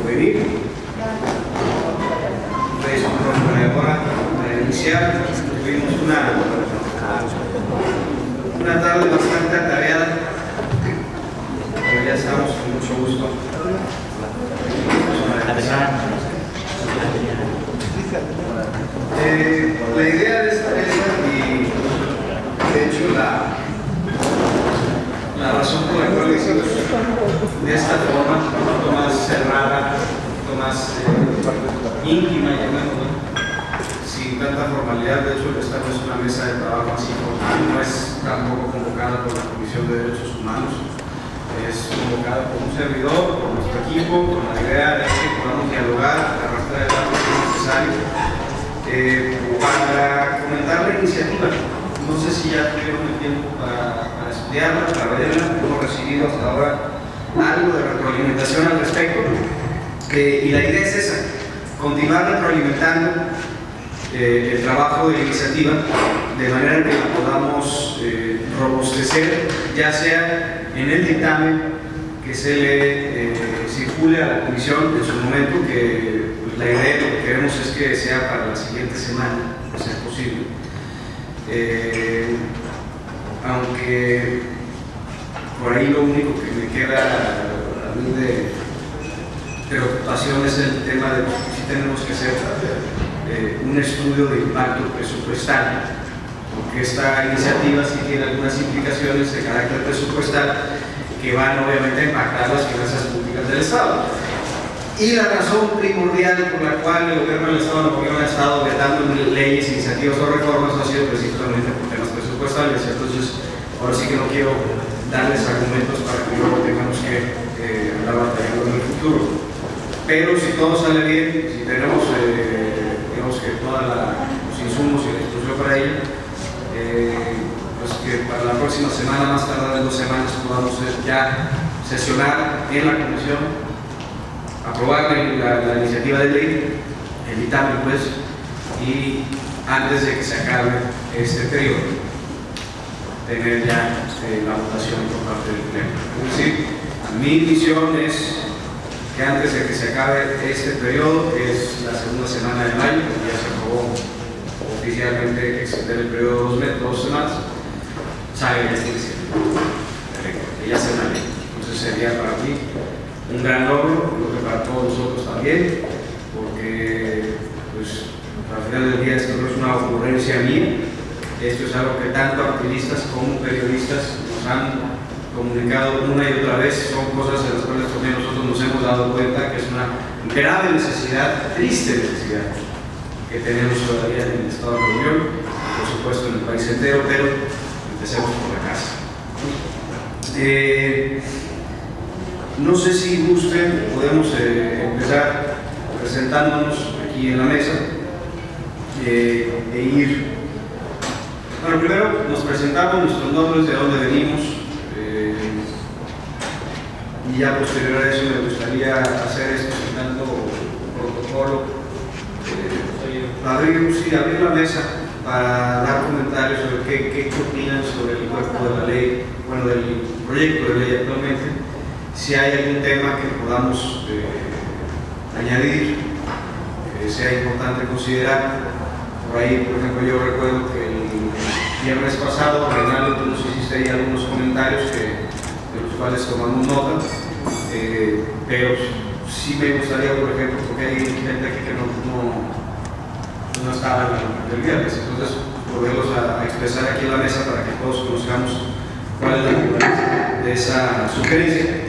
por venir. Ahora, para iniciar, tuvimos una tarde bastante atareada, pero ya estamos con mucho gusto. La idea de esta mesa, y de hecho la razón por la cual hicimos de esta forma, un poco más cerrada, un poco más íntima, llamémoslo, sin tanta formalidad. De hecho, esta no es una mesa de trabajo así, no es tampoco convocada por la Comisión de Derechos Humanos, es convocada por un servidor, por nuestro equipo, con la idea de que podamos dialogar, arrastrar el dato que es necesario, para comentar la iniciativa. No sé si ya tuvieron el tiempo para estudiarla, para verla. Hemos recibido hasta ahora algo de retroalimentación al respecto, y la idea es esa: continuar retroalimentando el trabajo de la iniciativa de manera que la podamos robustecer, ya sea en el dictamen que se le circule a la comisión en su momento, que pues, la idea, lo que queremos es que sea para la siguiente semana, de ser posible. Aunque por ahí lo único que me queda a mí de preocupación es el tema de que sí tenemos que hacer un estudio de impacto presupuestal, porque esta iniciativa sí tiene algunas implicaciones de carácter presupuestal que van obviamente a impactar las finanzas públicas del Estado. Y la razón primordial por la cual el gobierno del Estado ha estado vetando leyes, iniciativas o reformas ha sido precisamente por temas presupuestales. Entonces, ahora sí que no quiero darles argumentos para que luego tengamos que andar batallando en el futuro. Pero si todo sale bien, si tenemos digamos que todos los insumos y la instrucción para ello, pues que para la próxima semana, más tardar en 2 semanas, podamos ya sesionar en la comisión, aprobar la iniciativa de ley, el dictamen pues, y antes de que se acabe este periodo, tener ya la votación por parte del Pleno. Es decir, mi visión es que antes de que se acabe este periodo, que es la segunda semana de mayo, porque ya se acabó oficialmente extender el periodo de 2 semanas, salga esta iniciativa, que ya sea una ley. Entonces sería para mí un gran logro, creo que para todos nosotros también, porque pues al final del día esto no es una ocurrencia mía, esto es algo que tanto activistas como periodistas nos han comunicado una y otra vez. Son cosas de las cuales también nosotros nos hemos dado cuenta que es una grave necesidad, triste necesidad que tenemos todavía en el Estado de la Unión, por supuesto en el país entero, pero empecemos por la casa. No sé si gusten, podemos empezar presentándonos aquí en la mesa e ir. Bueno, primero nos presentamos nuestros nombres, de dónde venimos, y ya posterior a eso me gustaría hacer esto sin tanto protocolo, abrir la mesa para dar comentarios sobre qué opinan sobre el cuerpo de la ley, bueno, del proyecto de ley actualmente, si hay algún tema que podamos añadir, sea importante considerar. Por ahí, por ejemplo, yo recuerdo que el viernes pasado, Reinaldo, tú nos hiciste ahí algunos comentarios de los cuales tomamos nota, pero sí me gustaría, por ejemplo, porque hay gente aquí que no estaba el viernes, entonces volverlos a expresar aquí en la mesa para que todos conozcamos cuál es la naturaleza de esa sugerencia.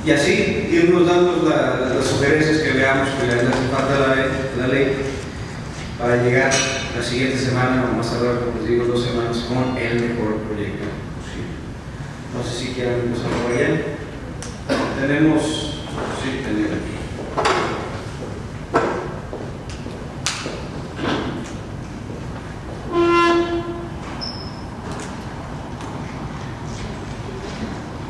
Y así irnos dando las sugerencias que veamos que le hacen falta a la ley, para llegar la siguiente semana, o más tardar, como les digo, 2 semanas, con el mejor proyecto posible. No sé si quieran empezar por allá. Tenemos aquí.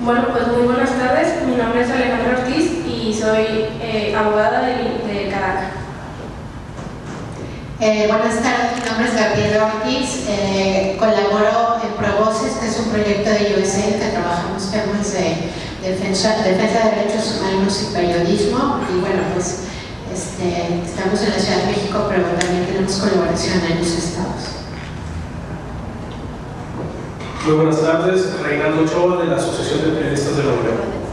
Bueno, pues muy buenas tardes. Mi nombre es Alejandra Ortiz y soy abogada de Caraca. Buenas tardes, mi nombre es Gabriela Ortiz, colaboro en ProVoces, que es un proyecto de USAID que trabajamos temas de defensa de derechos humanos y periodismo. Y bueno, pues estamos en la Ciudad de México, pero también tenemos colaboración en los estados. Muy buenas tardes, Reinaldo Ochoa de la Asociación de Periodistas de Nuevo León.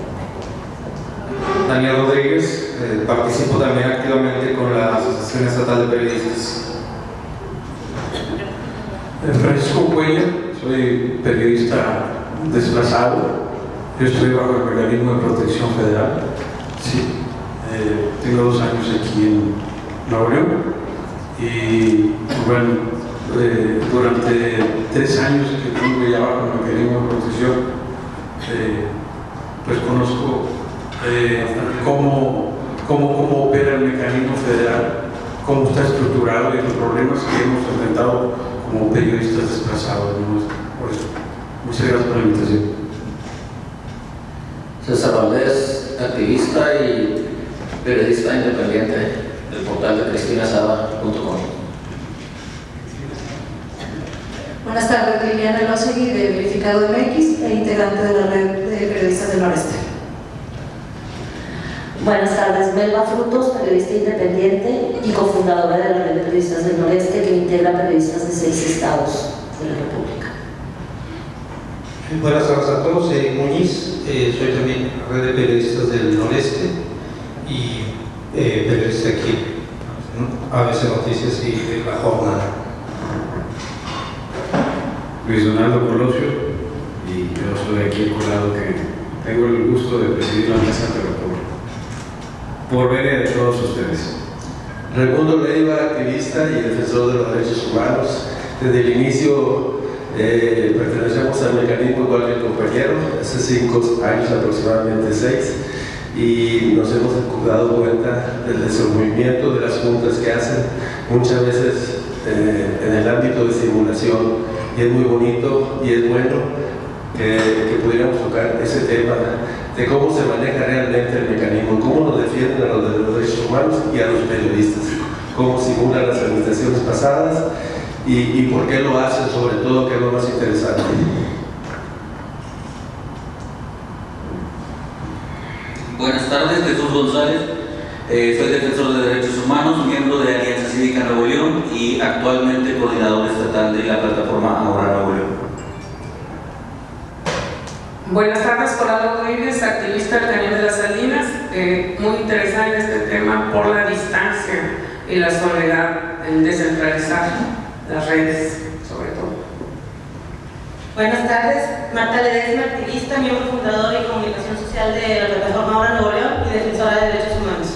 Daniel Rodríguez, participo también activamente con la Asociación Estatal de Periodistas. Francisco Cuellar, soy periodista desplazado. Yo estoy bajo el mecanismo de protección federal. Sí, tengo 2 años aquí en Nuevo León y bueno, durante 3 años que estuve ya bajo el mecanismo de protección, pues conozco cómo opera el mecanismo federal, cómo está estructurado y los problemas que hemos enfrentado como periodistas desplazados. Por eso, muchas gracias por la invitación. César Valdés, activista y periodista independiente del portal de cristinasaba.com. Buenas tardes, Liliana Losegui de Verificado MX e integrante de la red de periodistas del Noreste. Buenas tardes, Melba Frutos, periodista independiente y cofundadora de la red de periodistas del Noreste, que integra periodistas de 6 estados de la República. Buenas tardes a todos, Eric Muñiz, soy también red de periodistas del Noreste y periodista aquí, ABC Noticias y de La Jornada. Luis Donaldo Colosio, y yo soy aquí el colado que tengo el gusto de presidir la mesa, pero por venia de todos ustedes. Raimundo Leiva, activista y defensor de los derechos humanos. Desde el inicio pertenecemos al mecanismo igual que el compañero, hace 5 años aproximadamente 6, y nos hemos dado cuenta del desenvolvimiento de las juntas que hacen muchas veces en el ámbito de simulación, y es muy bonito y es bueno que pudiéramos tocar ese tema de cómo se maneja realmente el mecanismo, cómo nos defienden a los derechos humanos y a los periodistas, cómo simulan las administraciones pasadas y por qué lo hacen, sobre todo, que es lo más interesante. Buenas tardes, Jesús González, soy defensor de derechos humanos, miembro de Alianza Cívica Nuevo León y actualmente coordinador estatal de la plataforma Ahora Nuevo León. Buenas tardes, Coral Rodríguez, activista del Cañón de las Salinas, muy interesada en este tema por la distancia y la soledad, el descentralizar las redes, sobre todo. Buenas tardes, Marta Ledesma, activista, miembro fundador y comunicación social de la plataforma Ahora Nuevo León y defensora de derechos humanos.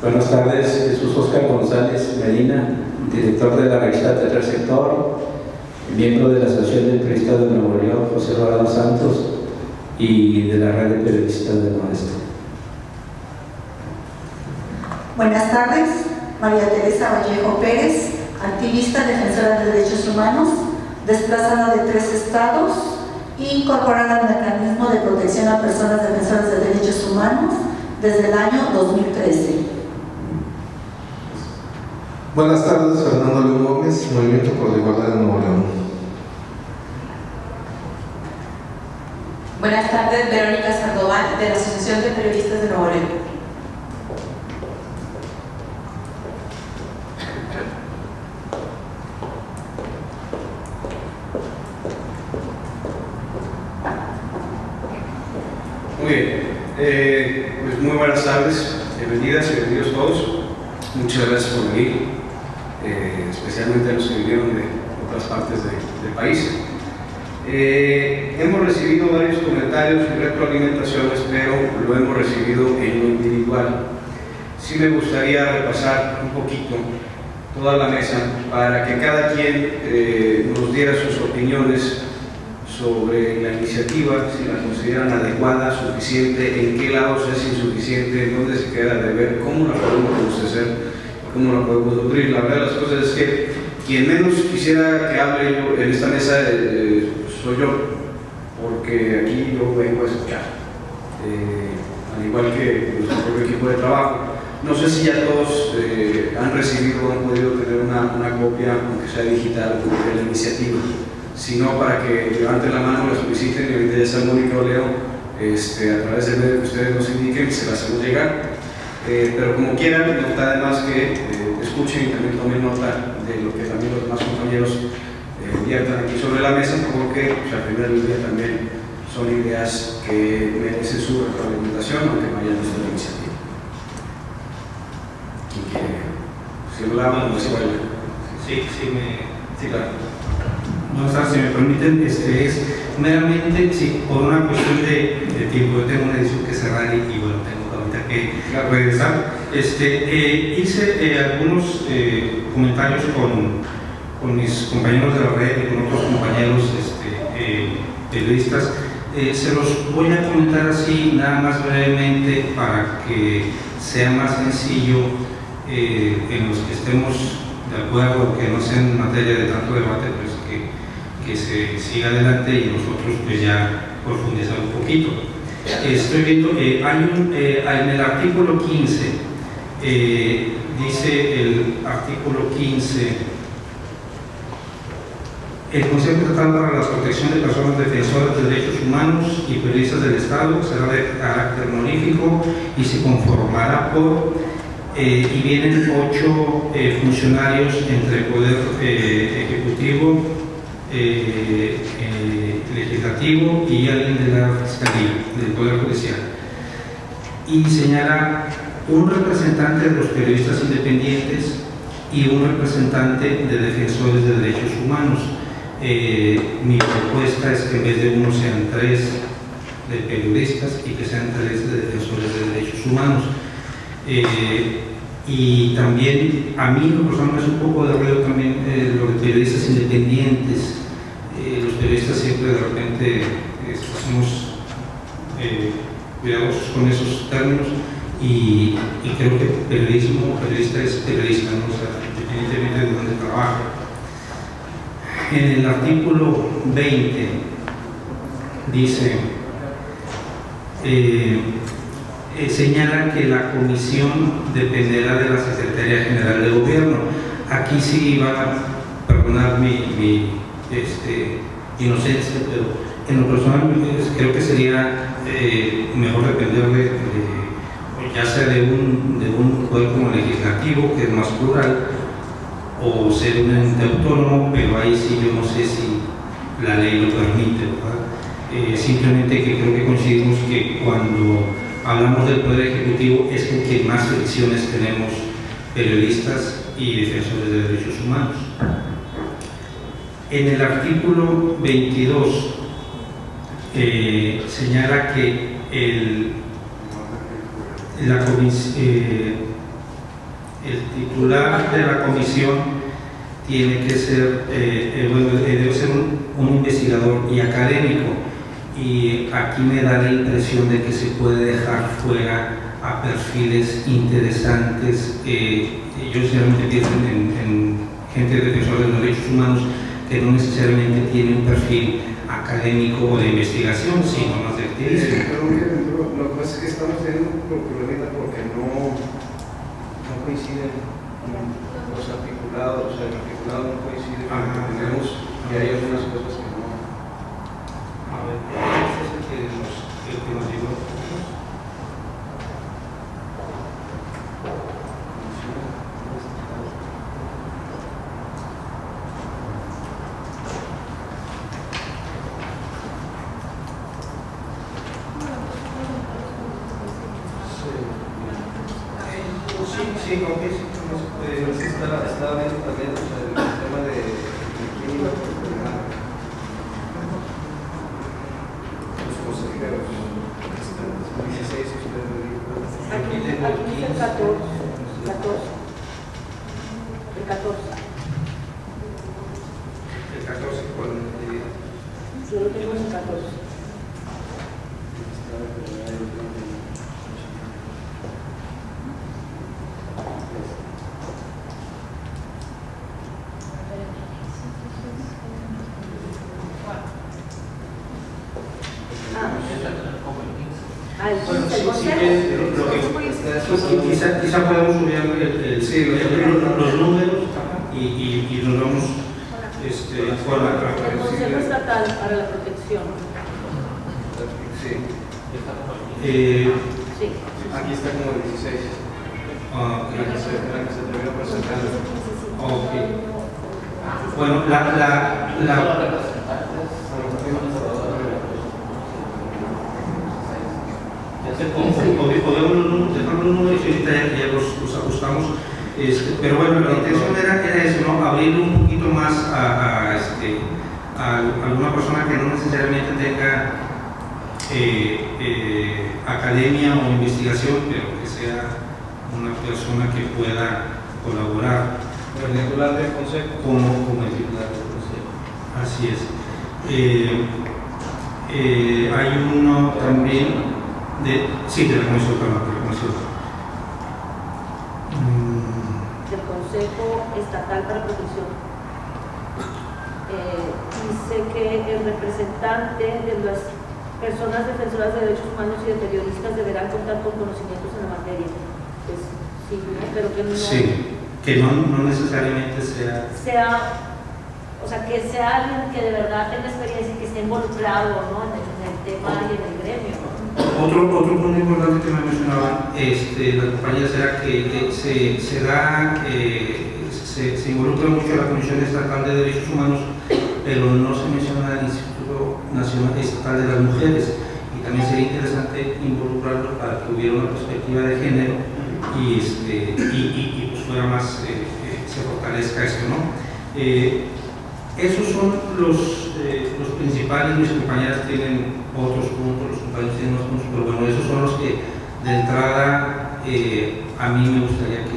Buenas tardes, Jesús Óscar González Medina, director de la revista Tercer Sector, miembro de la Asociación de Periodistas de Nuevo León, José Rodado Santos, y de la red de periodistas del Noreste. Buenas tardes, María Teresa Vallejo Pérez, activista defensora de derechos humanos, desplazada de 3 estados y incorporada al mecanismo de protección a personas defensoras de derechos humanos desde el año 2013. Buenas tardes, Fernando León Gómez, Movimiento por la Igualdad de Nuevo León. Buenas tardes, Verónica Sandoval, de la Asociación de Periodistas de Nuevo León. Muy bien, pues muy buenas tardes, bienvenidas y bienvenidos todos. Muchas gracias por venir, especialmente a los que vinieron de otras partes del país. Hemos recibido varios comentarios y retroalimentaciones, pero lo hemos recibido en lo individual. Sí me gustaría repasar un poquito toda la mesa para que cada quien nos diera sus opiniones sobre la iniciativa, si la consideran adecuada, suficiente, en qué lados es insuficiente, dónde se queda de ver, cómo la podemos robustecer, cómo la podemos nutrir. La verdad de las cosas es que quien menos quisiera que hable yo en esta mesa soy yo, porque aquí yo vengo a escuchar, al igual que nuestro propio equipo de trabajo. No sé si ya todos han recibido o han podido tener una copia, aunque sea digital, de la iniciativa. sino para que levanten la mano, la soliciten y ahorita ya sea Mónica o Leo, a través del medio que ustedes nos indiquen y se la hacemos llegar. Pero como quieran, no está de más que escuchen y también tomen nota de lo que también los demás compañeros viertan aquí sobre la mesa, porque al final del día también son ideas que merecen su retroalimentación, aunque no haya nuestra iniciativa. ¿Quién quiere? Si lo lavan, no se vaya. Sí, claro. No, si me permiten, es meramente, sí, por una cuestión de tiempo. Yo tengo una edición que cerrar y bueno, tengo ahorita que regresar. Hice algunos comentarios con mis compañeros de la red y con otros compañeros periodistas. Se los voy a comentar así, nada más brevemente, para que sea más sencillo en los que estemos de acuerdo, que no sea en materia de tanto debate, pues que se siga adelante y nosotros pues ya profundizar un poquito. Estoy viendo, en el artículo 15, dice el artículo 15, el Consejo Estatal para la Protección de Personas Defensoras de Derechos Humanos y Periodistas del Estado será de carácter honorífico y se conformará por, y vienen 8 funcionarios entre el Poder Ejecutivo, Legislativo y alguien de la Fiscalía, del Poder Judicial. Y señala un representante de los periodistas independientes y un representante de defensores de derechos humanos. Mi propuesta es que en vez de uno sean 3 de periodistas y que sean 3 de defensores de derechos humanos. Y también a mí lo personal es un poco de ruido también lo de periodistas independientes. Los periodistas siempre de repente somos cuidadosos con esos términos y creo que periodista es periodista, ¿no? O sea, independientemente de dónde trabaja. En el artículo 20 dice, señala que la comisión dependerá de la Secretaría General de Gobierno. Aquí sí va a perdonar mi inocencia, pero en lo personal creo que sería mejor depender ya sea de un poder como legislativo, que es más plural, o ser un ente autónomo, pero ahí sí yo no sé si la ley lo permite, ¿verdad? Simplemente que creo que coincidimos que cuando hablamos del Poder Ejecutivo es con quien más fricciones tenemos periodistas y defensores de derechos humanos. En el artículo 22 señala que el titular de la comisión tiene que ser, debe ser un investigador y académico, y aquí me da la impresión de que se puede dejar fuera a perfiles interesantes. Yo sinceramente pienso en gente defensora de los derechos humanos que no necesariamente tiene un perfil académico o de investigación, sino más de activismo. Lo que pasa es que estamos teniendo un problema porque no coinciden los articulados, o sea, el articulado no coincide con lo que tenemos y hay algunas cosas que no. A ver, ese es el que nos llegó. Sí, aunque estaba viendo también, o sea, el tema de quién iba a coordinar los consejeros. 16 ustedes me dijo. Aquí dice el 14. El 14. El 14 con Solo tenemos el 14. Quizá podemos subir los números y nos vamos forma El Consejo Estatal para la Protección. Sí. Sí. Aquí está como 16. Ok. La que se terminó presentando. Ok. Bueno, la podemos dejar los números y ahorita ya los ajustamos. Pero bueno, la intención era eso, ¿no? Abrirlo un poquito más a alguna persona que no necesariamente tenga academia o investigación, pero que sea una persona que pueda colaborar. El titular del consejo. Como el titular del consejo. Así es. Hay uno también de la Comisión Del Consejo Estatal para Protección. Dice que el representante de las personas defensoras de derechos humanos y de periodistas deberán contar con conocimientos en la materia. Pues, sí, ¿no? Pero que no... Sí, que no necesariamente sea... O sea, que sea alguien que de verdad tenga experiencia y que esté involucrado, ¿no? en el tema y en el gremio, ¿no? Otro punto importante que me mencionaban las compañeras era que se involucra mucho la Comisión Estatal de Derechos Humanos, pero no se menciona el Instituto Nacional Estatal de las Mujeres, y también sería interesante involucrarlo para que hubiera una perspectiva de género y pues fuera más, se fortalezca esto, ¿no? Esos son los principales. Mis compañeras tienen otros puntos, los compañeros tienen otros puntos, pero bueno, esos son los que de entrada a mí me gustaría ver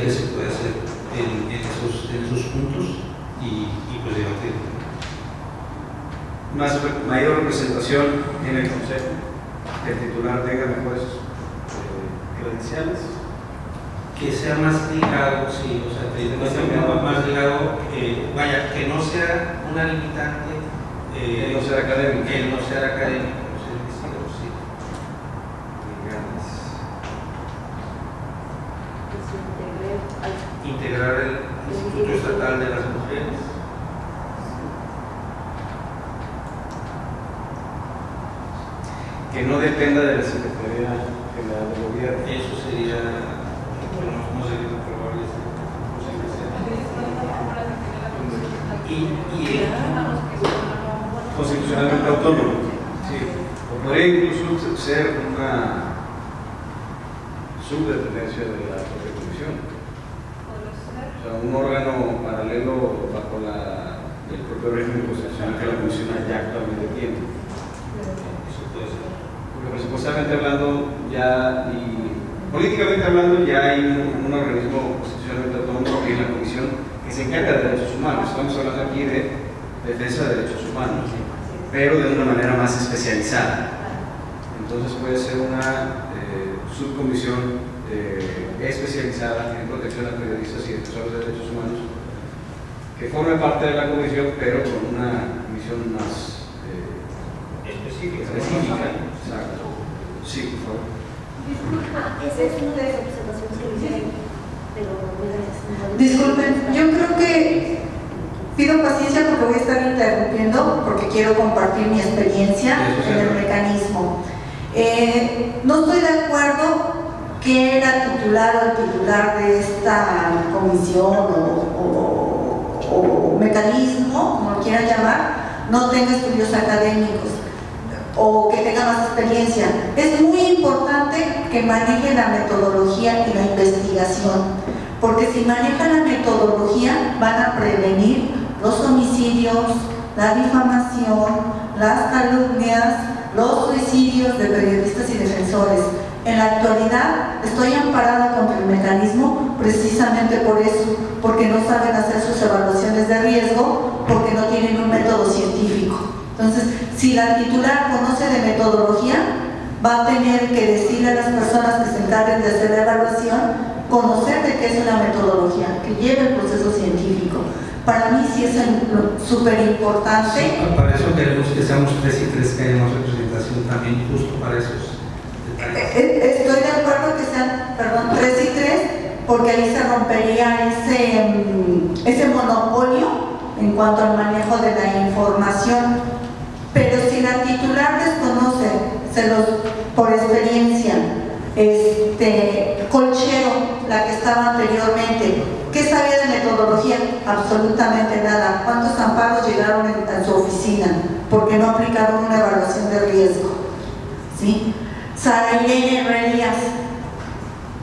qué se puede hacer en esos puntos y pues debatir. Mayor representación en el consejo, que el titular tenga mejores credenciales. Que sea más ligado, sí, o sea, que sea más ligado, que no sea una limitante, que no sea académico. Que no sea académico, sí. Integrar el Instituto Estatal de las Mujeres. Que no dependa de la Secretaría General del Gobierno. Eso sería... no sería probable. Constitucionalmente autónomo. Sí. O podría incluso ser una subdependencia de la propia comisión. O sea, un órgano paralelo bajo el propio régimen constitucional que la comisión ya actualmente tiene. Eso puede ser. Porque presupuestariamente hablando ya y políticamente hablando ya hay un organismo constitucionalmente autónomo que es la Comisión que se encarga de derechos humanos. Estamos hablando aquí de defensa de derechos humanos, pero de una manera más especializada. Entonces puede ser una subcomisión especializada en protección a periodistas y defensores de derechos humanos que forme parte de la comisión, pero con una misión más específica. Exacto. Sí, por favor. Disculpa, esa es una de las observaciones que hicieron, pero disculpen, yo creo que pido paciencia porque voy a estar interrumpiendo porque quiero compartir mi experiencia en el mecanismo. No estoy de acuerdo que la titular o el titular de esta comisión o mecanismo, como lo quieran llamar, no tenga estudios académicos o que tenga más experiencia. Es muy importante que maneje la metodología y la investigación, porque si manejan la metodología van a prevenir los homicidios, la difamación, las calumnias, los suicidios de periodistas y defensores. En la actualidad estoy amparada contra el mecanismo precisamente por eso, porque no saben hacer sus evaluaciones de riesgo, porque no tienen un método científico. Entonces, si la titular conoce de metodología, va a tener que decirle a las personas que se encarguen de hacer la evaluación, conocer de qué es una metodología, que lleve el proceso científico. Para mí sí es súper importante. Sí, para eso queremos que seamos 3 y 3, que hayamos representación también justo para esos detalles. Estoy de acuerdo que sean, 3 y 3, porque ahí se rompería ese monopolio en cuanto al manejo de la información. Pero si la titular desconoce, por experiencia, Colchero, la que estaba anteriormente, ¿qué sabía de metodología? Absolutamente nada. ¿Cuántos amparos llegaron a su oficina porque no aplicaron una evaluación de riesgo? ¿Sí? Sara Irene Herrerías,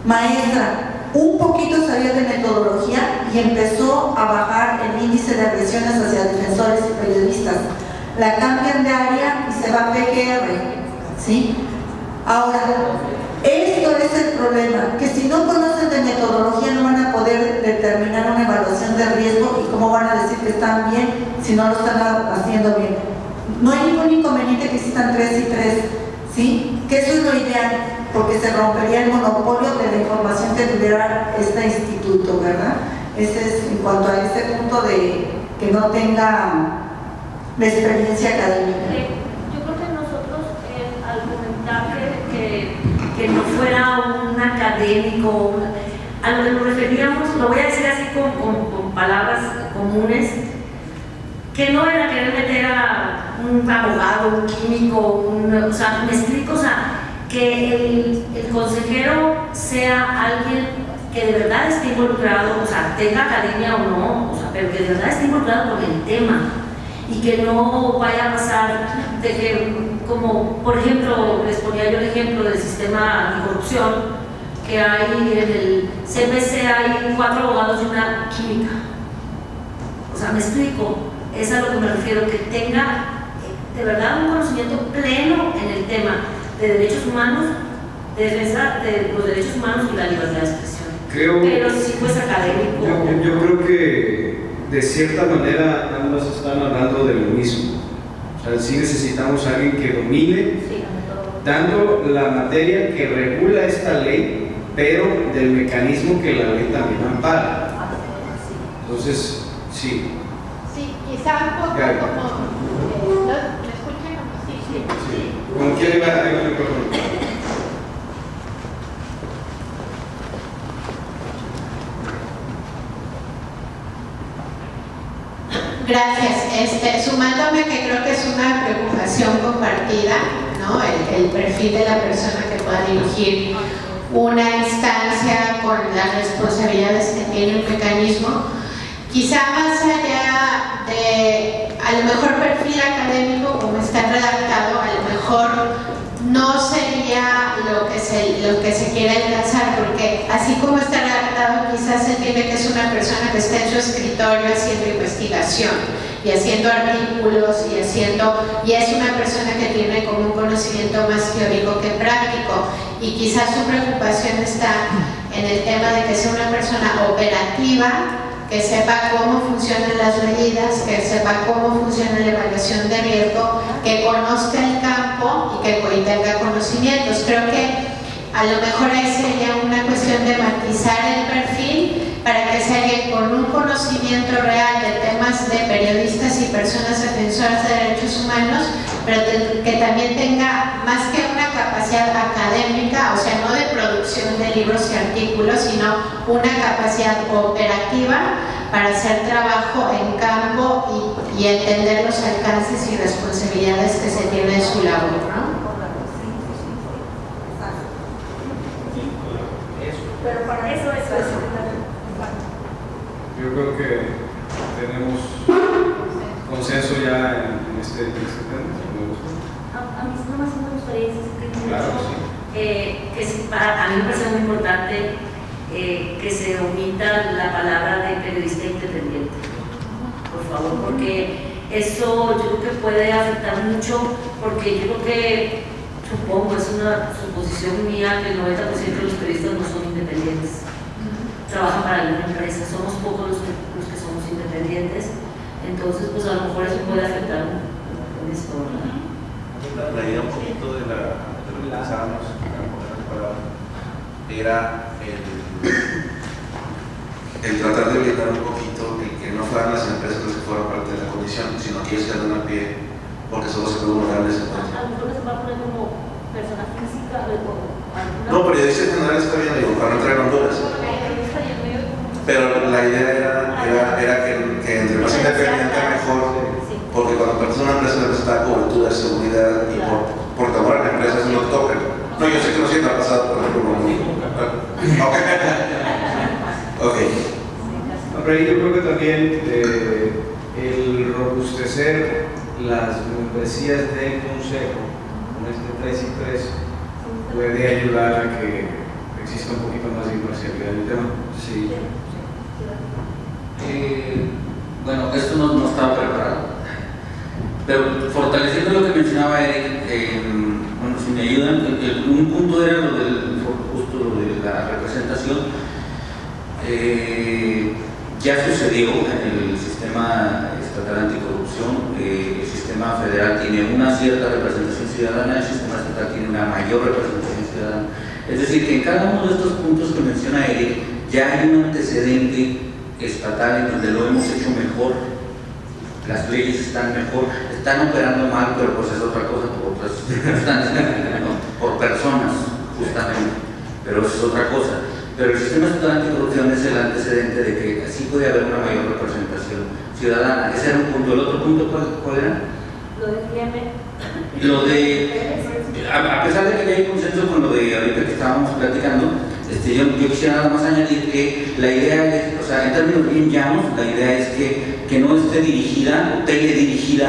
maestra, un poquito sabía de metodología y empezó a bajar el índice de agresiones hacia defensores y periodistas. La cambian de área y se va a PGR, ¿sí? Ahora, esto es el problema, que si no conocen de metodología no van a poder determinar una evaluación de riesgo y cómo van a decir que están bien si no lo están haciendo bien. No hay ningún inconveniente que existan 3 y 3, ¿sí? Que eso es lo ideal, porque se rompería el monopolio de la información que tuviera este instituto, ¿verdad? Ese es en cuanto a este punto de que no tenga la experiencia académica. Yo creo que nosotros, al comentar que no fuera un académico, a lo que nos referíamos, lo voy a decir así con palabras comunes, que no era querer meter a un abogado, un químico, o sea, me explico, o sea, que el consejero sea alguien que de verdad esté involucrado, o sea, tenga academia o no, o sea, pero que de verdad esté involucrado con el tema y que no vaya a pasar de que, como por ejemplo, les ponía yo el ejemplo del sistema anticorrupción, que hay en el CPC hay 4 abogados y una química. O sea, me explico, es a lo que me refiero, que tenga de verdad un conocimiento pleno en el tema de derechos humanos, de defensa de los derechos humanos y la libertad de expresión. Pero sí pues académico. Yo creo que de cierta manera ambas están hablando de lo mismo. O sea, sí necesitamos a alguien que domine tanto la materia que regula esta ley, pero del mecanismo que la ley también ampara. Entonces, sí. Sí, quizá un poco claro. como... ¿me escuchan? Sí. Como quiere ver, hay un micrófono. Gracias. Sumándome que creo que es una preocupación compartida, ¿no? El perfil de la persona que pueda dirigir una instancia con las responsabilidades que tiene el mecanismo. Quizá más allá de, a lo mejor perfil académico como está redactado, a lo mejor no sería lo que se quiere alcanzar, porque así como está redactado quizás se entiende que es una persona que está en su escritorio haciendo investigación y haciendo artículos y es una persona que tiene como un conocimiento más teórico que práctico, y quizás su preocupación está en el tema de que sea una persona operativa, que sepa cómo funcionan las medidas, que sepa cómo funciona la evaluación de riesgo, que conozca el campo y que tenga conocimientos. Creo que a lo mejor ahí sería una cuestión de matizar el perfil para que sea alguien con un conocimiento real de temas de periodistas y personas defensoras de derechos humanos, pero que también tenga más que una capacidad académica, o sea, no de producción de libros y artículos, sino una capacidad operativa para hacer trabajo en campo y entender los alcances y responsabilidades que se tiene en su labor, ¿no? Pero para eso es Yo creo que tenemos consenso ya en este tema. A mí nomás me gustaría decir que, claro, sí. A mí me parece muy importante que se omita la palabra de periodista independiente, por favor, porque eso yo creo que puede afectar mucho, porque yo creo que, supongo, es una suposición mía que el 90% de los periodistas no son independientes, trabajan para alguna empresa, somos pocos los que somos independientes, entonces pues a lo mejor eso puede afectar en esto, ¿verdad? La idea un poquito de lo que pensábamos era el tratar de evitar un poquito el que no fueran las empresas las que fueran parte de la comisión, sino que ellos quedan a pie porque solo se puede lograr ese encuentro. A lo mejor se va a poner como persona física o alguna... No, pero ya dice general está bien, digo, para no entrar en Honduras. la idea era que entre más independiente mejor, porque cuando pertenece a una empresa necesita cobertura, seguridad y por temor a la empresa eso no toca. No, yo sé que no siempre ha pasado, por ejemplo, conmigo. Ok. Pero ahí yo creo que también el robustecer las membresías del consejo con este 3 y 3 puede ayudar a que exista un poquito más de imparcialidad en el tema. Sí. Bueno, esto no estaba preparado, pero fortaleciendo lo que mencionaba Eric, bueno, si me ayudan, un punto era justo lo de la representación. Ya sucedió en el sistema estatal anticorrupción, el sistema federal tiene una cierta representación ciudadana, el sistema estatal tiene una mayor representación ciudadana. Es decir, que en cada uno de estos puntos que menciona Eric ya hay un antecedente estatal en donde lo hemos hecho mejor, las leyes están mejor, están operando mal, pero pues es otra cosa por otras circunstancias, ¿no? Por personas, justamente, pero eso es otra cosa. Pero el sistema estatal anticorrupción es el antecedente de que así puede haber una mayor representación ciudadana. Ese era un punto. ¿El otro punto cuál era? Lo de IEM. Lo de, a pesar de que ya hay consenso con lo de ahorita que estábamos platicando, yo quisiera nada más añadir que la idea es, o sea, en términos bien llanos, la idea es que no esté dirigida, teledirigida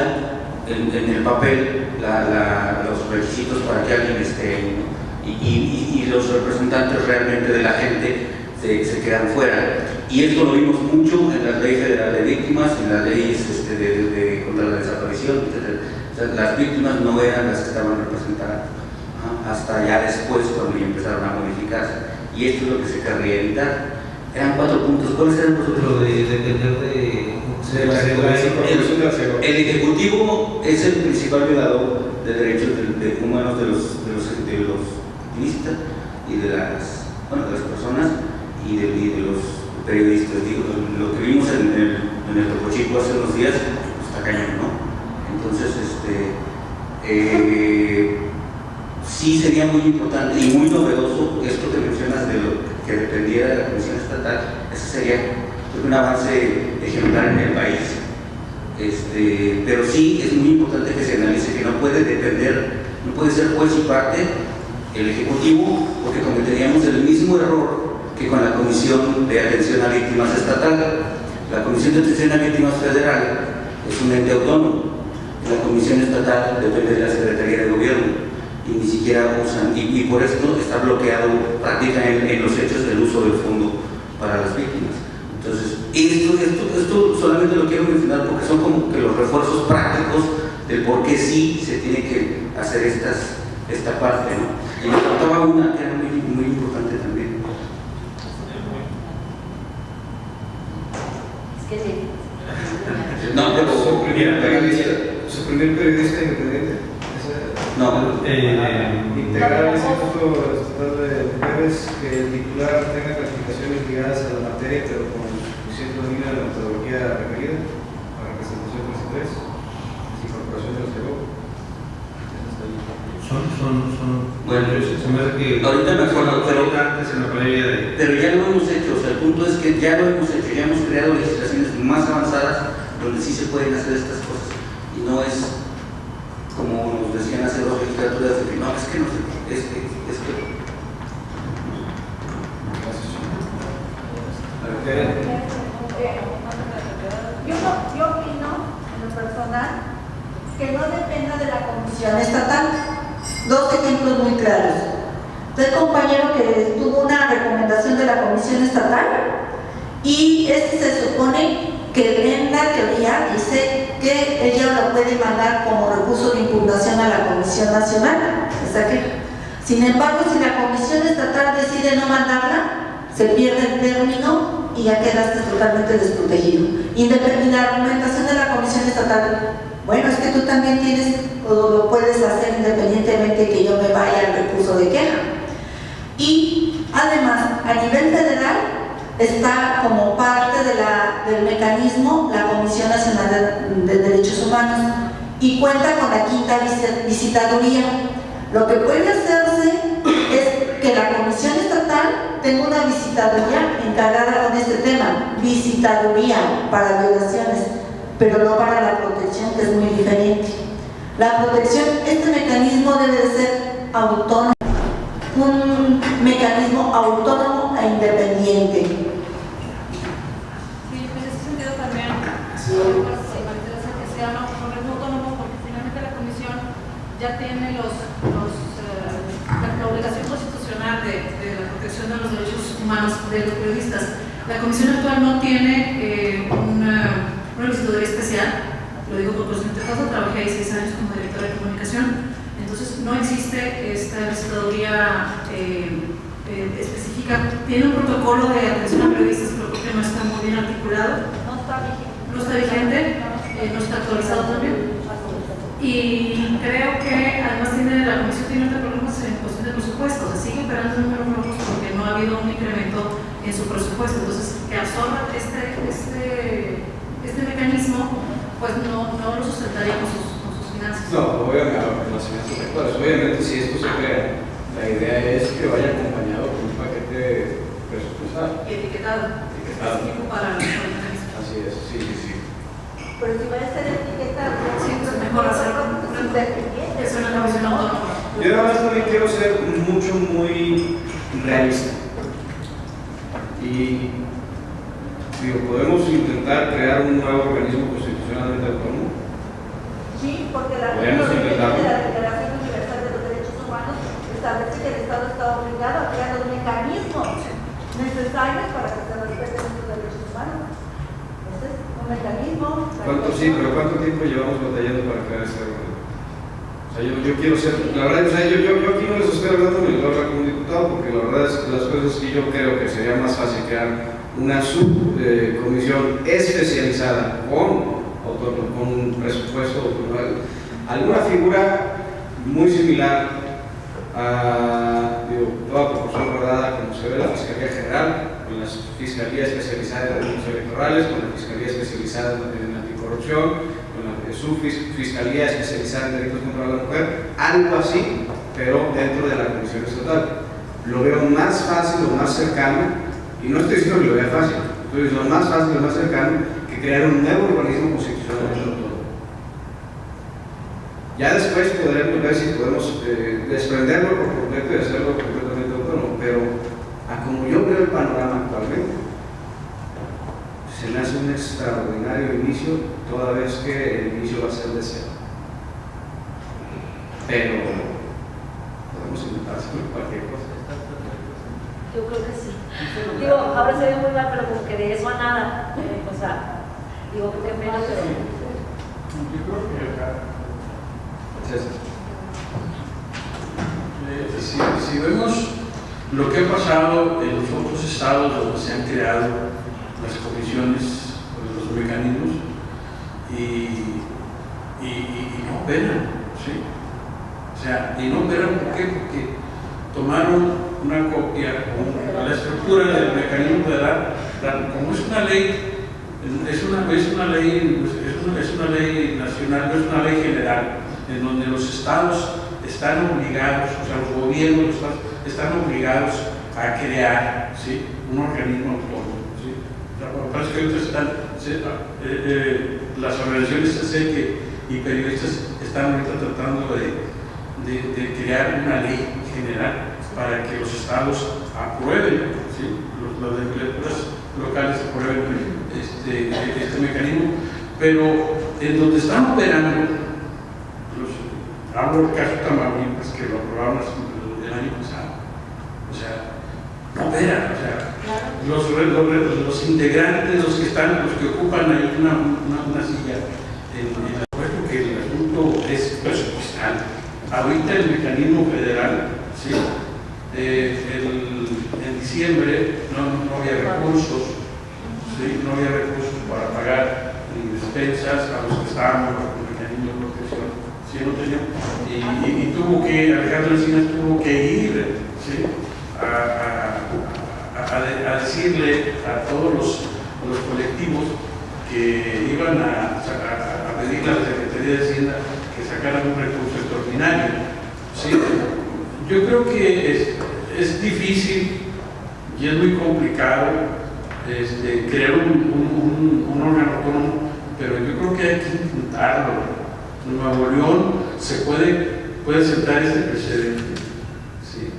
en el papel los requisitos para que alguien esté ahí, ¿no? Y los representantes realmente de la gente se quedan fuera. Y esto lo vimos mucho en la Ley Federal de Víctimas, en las leyes contra la desaparición, etc. O sea, las víctimas no eran las que estaban representadas, ¿no? Hasta ya después, cuando ya empezaron a modificarse. Y esto es lo que se querría evitar. Eran 4 puntos. ¿Cuáles eran los otros? Lo de depender de la seguridad. El Ejecutivo es el principal violador de derechos humanos de los activistas y de las personas y de los periodistas. Digo, lo que vimos en el Topo Chico hace unos días está cañón, ¿no? Entonces, sí sería muy importante y muy novedoso esto que mencionas de lo que dependiera de la Comisión Estatal. Ese sería un avance ejemplar en el país. Pero sí es muy importante que se analice que no puede depender, no puede ser juez y parte el Ejecutivo, porque cometeríamos el mismo error que con la Comisión de Atención a Víctimas Estatal. La Comisión de Atención a Víctimas Federal es un ente autónomo, la Comisión Estatal depende de la Secretaría de Gobierno y ni siquiera usan, y por esto está bloqueado prácticamente en los hechos del uso del fondo para las víctimas. Entonces, esto solamente lo quiero mencionar porque son como que los refuerzos prácticos del por qué sí se tiene que hacer esta parte, ¿no? Y me faltaba una que era muy importante también. Es que sí. No, pero suprimir periodista independiente. No. Integrar el Instituto Estatal de Mujeres, que el titular tenga calificaciones ligadas a la materia, pero con suficiente dominio de la metodología requerida para representación 3 y incorporación de los diálogos. Bueno, se me hace que ahorita me acuerdo, pero ya lo hemos hecho. O sea, el punto es que ya lo hemos hecho, ya hemos creado legislaciones más avanzadas donde sí se pueden hacer estas cosas y no es como nos decían hace 2 legislaturas de que no, es que no sé, Yo opino, en lo personal, que no dependa de la Comisión Estatal. 2 ejemplos muy claros. El compañero que tuvo una recomendación de la Comisión Estatal y se supone que en la teoría dice que ella lo puede mandar como recurso de impugnación a la Comisión Nacional. Sin embargo, si la Comisión Estatal decide no mandarla, se pierde el término y ya quedaste totalmente desprotegido. Y la argumentación de la Comisión Estatal, bueno, es que tú también tienes o lo puedes hacer independientemente que yo me vaya al recurso de queja. Y además, a nivel federal, está como parte del mecanismo la Comisión Nacional de Derechos Humanos y cuenta con la 5ª visitaduría. Lo que puede hacerse es que la Comisión Estatal tenga una visitaduría encargada con este tema. visitaduría para violaciones, pero no para la protección, que es muy diferente. La protección, este mecanismo debe de ser autónomo, un mecanismo autónomo e independiente. Sí, en ese sentido también, que sea un organismo autónomo, porque finalmente la Comisión ya tiene la obligación constitucional de la protección de los derechos humanos de los periodistas. La Comisión actual no tiene una visitaduría especial, lo digo por conocimiento de causa, trabajé ahí 6 años como directora de comunicación, entonces no existe esta visitaduría específica. Tiene un protocolo de atención a periodistas, pero creo que no está muy bien articulado, no está vigente, no está actualizado también. Y creo que además la Comisión tiene otros problemas en cuestión de presupuesto, se sigue operando en números rojos porque no ha habido un incremento en su presupuesto, entonces que absorba este mecanismo, pues no lo sustentaría con sus finanzas. No, obviamente, las finanzas actuales. Obviamente, si esto se crea, la idea es que vaya acompañado con un paquete presupuestal. Etiquetado. Específico para el mecanismo. Así es, sí. Pero si va a ser etiquetado, sí, pues mejor hacerlo. Es una comisión autónoma. Yo además también quiero ser muy realista. Y podemos intentar crear un nuevo organismo constitucionalmente autónomo. Sí, porque la Declaración Universal de los Derechos Humanos establece que el Estado está obligado a crear los mecanismos necesarios para que se respeten estos derechos humanos. Ese es un mecanismo. Pero ¿cuánto tiempo llevamos batallando para crear este organismo? O sea, yo quiero ser, la verdad, o sea, yo aquí no les estoy hablando, me lo hablo como diputado, porque la verdad es que las cosas que yo creo que sería más fácil crear una subcomisión especializada con un presupuesto, alguna figura muy similar a toda proporción guardada, como se ve la Fiscalía General, con la Fiscalía Especializada en Delitos Electorales, con la Fiscalía Especializada en Anticorrupción, con la Fiscalía Especializada en Delitos contra la Mujer, algo así, pero dentro de la Comisión Estatal. Lo veo más fácil o más cercano. Y no estoy diciendo que lo vea fácil, entonces lo más fácil, lo más cercano, que crear un nuevo organismo constitucional autónomo. Ya después podremos ver si podemos desprenderlo por completo y hacerlo completamente autónomo, pero a como yo veo el panorama actualmente, se me hace un extraordinario inicio, toda vez que el inicio va a ser deseado. Pero podemos intentar hacer cualquier cosa. Yo creo que sí. Digo, ahora se ve muy mal, pero como que de eso a nada. O sea, digo, qué pena, pero. Yo creo que si vemos lo que ha pasado en los otros estados donde se han creado las comisiones, los mecanismos, y no operan, ¿sí? O sea, y no operan, ¿por qué? Porque tomaron una copia, la estructura del mecanismo de edad, como es una ley, es una ley nacional, no es una ley general, en donde los estados están obligados, o sea, los gobiernos están obligados a crear, ¿sí?, un organismo autónomo, ¿sí? O sea, parece que ahorita están, las organizaciones y periodistas están ahorita tratando de crear una ley general para que los estados aprueben, ¿sí?, las legislaturas locales aprueben este mecanismo, pero en donde están operando, hablo del caso de Tamaulipas, que lo aprobamos el año pasado, o sea, no operan, o sea, los integrantes, los que ocupan ahí una silla, porque el asunto es presupuestal. Ahorita el mecanismo federal, ¿sí?, en diciembre no había recursos, ¿sí?, no había recursos para pagar despensas a los que estábamos bajo el mecanismo de protección, ¿sí?, no tenían, y tuvo que, Alejandro Encinas tuvo que ir, ¿sí?, a decirle a todos los colectivos que iban a pedirle a la Secretaría de Hacienda que sacaran un recurso extraordinario, ¿sí? Yo creo que es difícil y es muy complicado crear un órgano autónomo, pero yo creo que hay que intentarlo. Nuevo León puede aceptar este precedente, ¿sí?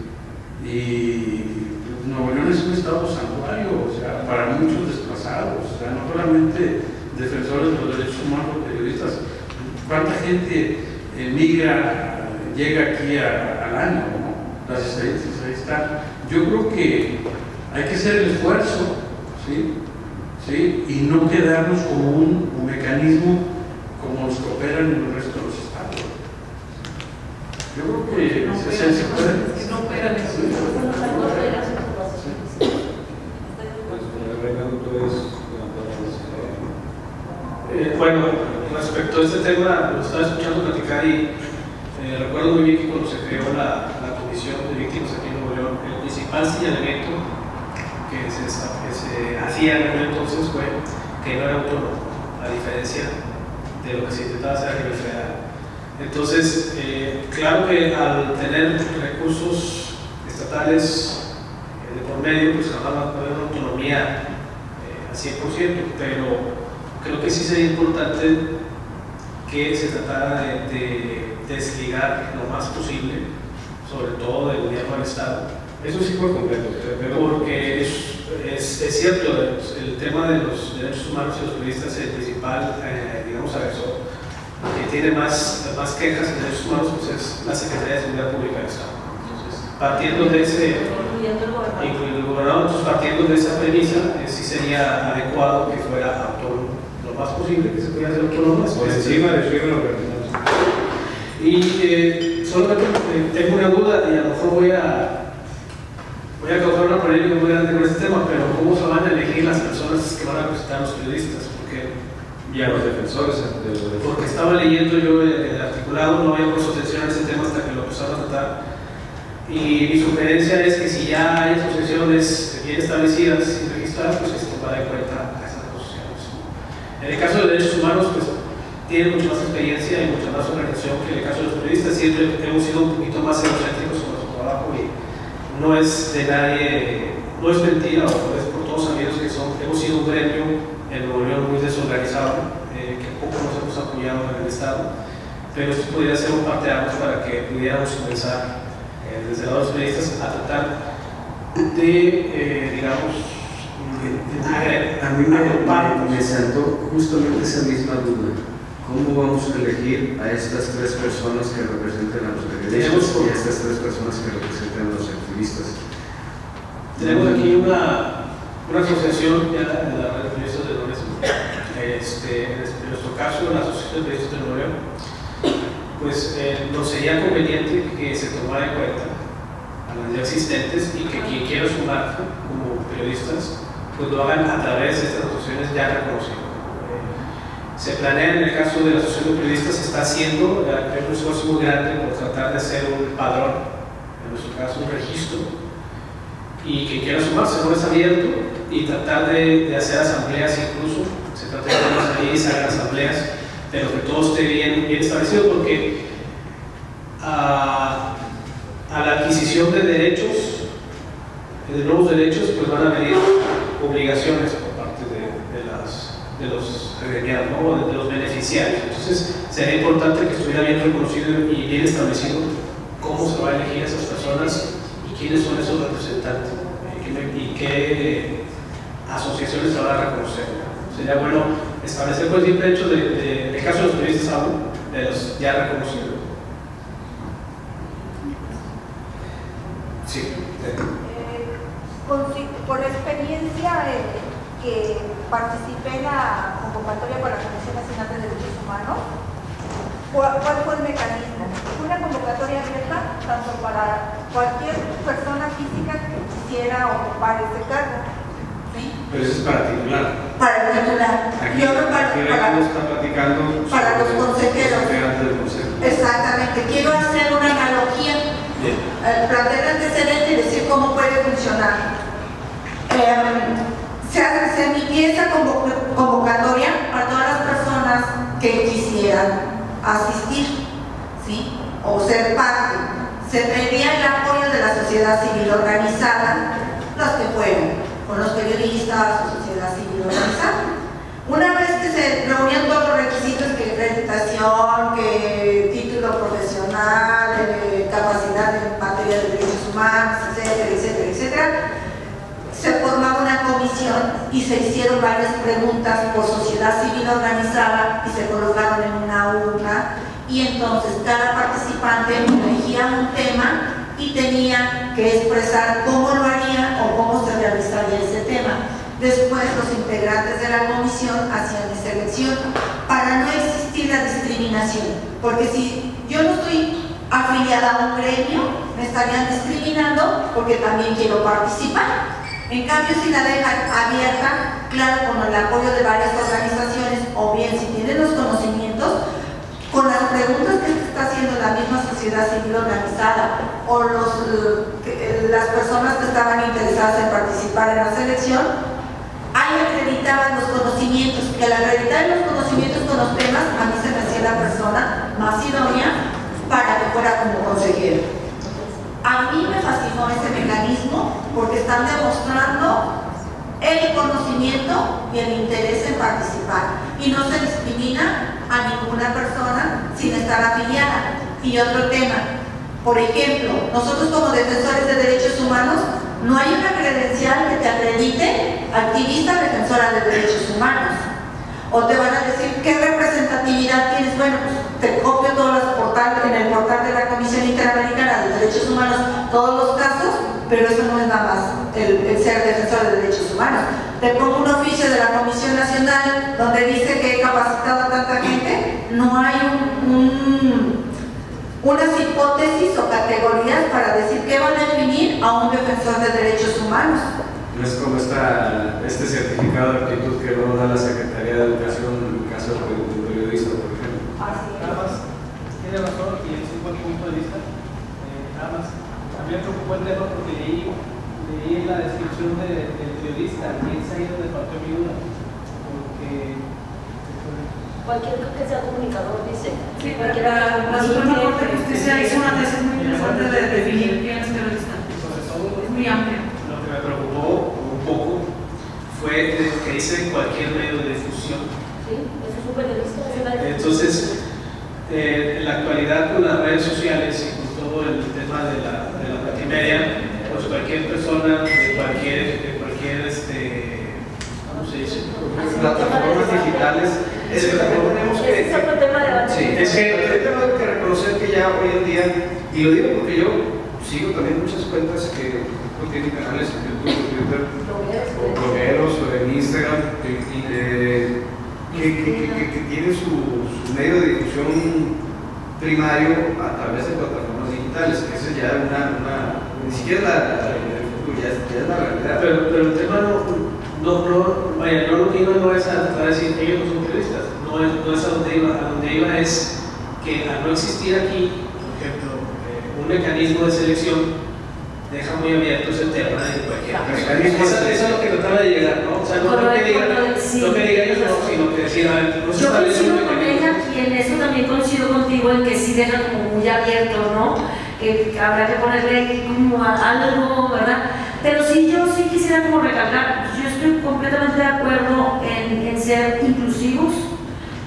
Y Nuevo León es un estado santuario, o sea, para muchos desplazados, o sea, no solamente defensores de los derechos humanos, periodistas. ¿Cuánta gente llega aquí al año? ¿No? Las estadísticas ahí están. Yo creo que hay que hacer el esfuerzo, ¿sí? ¿Sí? Y no quedarnos como un mecanismo como los que operan en el resto de los estados. Yo creo que se puede. Que no operan en su Bueno, respecto a este tema, lo estaba escuchando platicar y recuerdo muy bien que cuando se creó la Comisión de Víctimas aquí en Nuevo León, el principal señalamiento que se hacía en aquel entonces fue que no era autónomo, a diferencia de lo que se intentaba hacer a nivel federal. Entonces, claro que al tener recursos estatales de por medio, pues hablaba de una autonomía al 100%, pero creo que sí sería importante que se tratara de desligar lo más posible, sobre todo del gobierno del Estado. Eso sí por completo, pero porque es cierto, el tema de los derechos humanos y los periodistas es el principal, digamos, agresor. Que tiene más quejas en derechos humanos pues es la Secretaría de Seguridad Pública del Estado. Entonces, partiendo de incluyendo el gobernador, entonces partiendo de esa premisa, sí sería adecuado que fuera autónomo, lo más posible que se pudiera hacer autónomo. Por encima de su lo Y solamente tengo una duda y a lo mejor voy a causar una polémica muy grande con este tema, pero ¿cómo se van a elegir las personas que van a representar a los periodistas? Y a los defensores. Porque estaba leyendo yo el articulado, no había puesto atención a ese tema hasta que lo empezamos a tratar. Y mi sugerencia es que si ya hay asociaciones bien establecidas y registradas, pues que se tomara en cuenta a esas asociaciones. En el caso de derechos humanos, pues tienen mucha más experiencia y mucha más organización que en el caso de los periodistas. Siempre hemos sido un poquito más egocéntricos con nuestro trabajo y no es de nadie, no es mentira o es por todos sabidos que hemos sido un gremio en Nuevo León muy desorganizado, que poco nos hemos apoyado en el Estado, pero esto podría ser un parteaguas para que pudiéramos comenzar desde el lado de los periodistas a tratar de, digamos, a mí me saltó justamente esa misma duda. ¿Cómo vamos a elegir a estas tres personas que representen a los periodistas y a estas tres personas que representen a los activistas? Tenemos aquí una asociación ya de la red de periodistas de Nuevo León. En nuestro caso, la Asociación de Periodistas de Nuevo León, pues nos sería conveniente que se tomara en cuenta a las ya existentes y que quien quiera sumar como periodistas, pues lo hagan a través de estas asociaciones ya reconocidas. Se planea en el caso de la Asociación de Periodistas, se está haciendo un esfuerzo muy grande por tratar de hacer un padrón, en nuestro caso un registro, y quien quiera sumarse no es abierto, y tratar de hacer asambleas incluso, se trata de hacer ahí, se hagan asambleas, pero que todo esté bien establecido, porque a la adquisición de derechos, de nuevos derechos, pues van a venir obligaciones por parte de los agremiados, ¿no? De los beneficiarios. Entonces sería importante que estuviera bien reconocido y bien establecido cómo se va a elegir a esas personas y quiénes son esos representantes y qué asociaciones se van a reconocer. Sería bueno establecer por el simple hecho de el caso de los periodistas aún, de los ya reconocidos. Sí. Por experiencia que participé en la convocatoria para la Comisión Nacional de Derechos Humanos, ¿cuál fue el mecanismo? Fue una convocatoria abierta tanto para cualquier persona física que quisiera ocupar este cargo. ¿Sí? Pero eso es para titular. Para el titular. Aquí está platicando para los consejeros. Del consejo. Exactamente. Quiero hacer una analogía. Plantear el antecedente y decir cómo puede funcionar. Se emitió esa convocatoria para todas las personas que quisieran asistir, ¿sí? O ser parte. Se pedía el apoyo de la sociedad civil organizada, los que fueron, con los periodistas o sociedad civil organizada. Una vez que se reunían todos los requisitos, que acreditación, que título profesional, capacidad en materia de derechos humanos, etcétera, etcétera, etcétera, se formaba una comisión y se hicieron varias preguntas por sociedad civil organizada y se colocaron en una urna, y entonces cada participante elegía un tema y tenía que expresar cómo lo haría o cómo se realizaría ese tema. Después los integrantes de la comisión hacían esa elección para no existir la discriminación, porque si yo no estoy afiliada a un gremio, me estarían discriminando porque también quiero participar. En cambio, si la dejan abierta, claro, con el apoyo de varias organizaciones, o bien si tienen los conocimientos, con las preguntas que está haciendo la misma sociedad civil organizada o las personas que estaban interesadas en participar en la selección, ahí acreditaban los conocimientos, que al acreditar los conocimientos con los temas, a mí se me hacía la persona más idónea para que fuera como consejero. A mí me fascinó ese mecanismo porque están demostrando el conocimiento y el interés en participar, y no se discrimina a ninguna persona sin estar afiliada. Y otro tema, por ejemplo, nosotros como defensores de derechos humanos, no hay una credencial que te acredite activista defensora de derechos humanos. O te van a decir, ¿qué representatividad tienes? Bueno, pues te copio todos los portales, en el portal de la Comisión Interamericana de Derechos Humanos, todos los casos, pero eso no es nada más el ser defensor de derechos humanos. Te pongo un oficio de la Comisión Nacional donde dice que he capacitado a tanta gente. No hay unas hipótesis o categorías para decir qué van a definir a un defensor de derechos humanos. No es como este certificado de aptitud que luego da la Secretaría de Educación en el caso del periodista, por ejemplo. Nada más, tiene razón y es un buen punto de vista. Nada más, a mí me preocupó el tema porque leí la descripción del periodista y es ahí donde faltó mi duda. Porque cualquier que sea comunicador, dice. Sí, la Suprema Corte de Justicia hizo una tesis muy interesante de definir quién es periodista. Es muy amplia. Lo que me preocupó un poco fue que dice cualquier medio de difusión. Sí, eso es un periodista. Entonces, en la actualidad con las redes sociales y con todo el tema de la multimedia, pues cualquier persona de cualquier ¿cómo se dice? Plataformas digitales. Es que también tenemos que... Es otro tema de debate. Sí, es que tengo que reconocer que ya hoy en día, y lo digo porque yo sigo también muchas cuentas que tienen canales en YouTube, Twitter, o blogueros, o en Instagram, que tienen su medio de difusión primario a través de plataformas digitales, que eso ya es ni siquiera ya es la realidad. Pero el tema lo que iba no es a decir ellos no son periodistas, no es a donde iba es que al no existir aquí, por ejemplo, un mecanismo de selección, deja muy abierto ese tema de cualquier persona. Eso es lo que trataba de llegar, ¿no? O sea, no que diga ellos no, sino que decir, no se establece un mecanismo. Yo coincido con ella y en eso también coincido contigo en que sí deja como muy abierto, ¿no? Que habrá que ponerle como algo, ¿verdad? Pero sí, yo sí quisiera como recalcar, yo estoy completamente de acuerdo en ser inclusivos,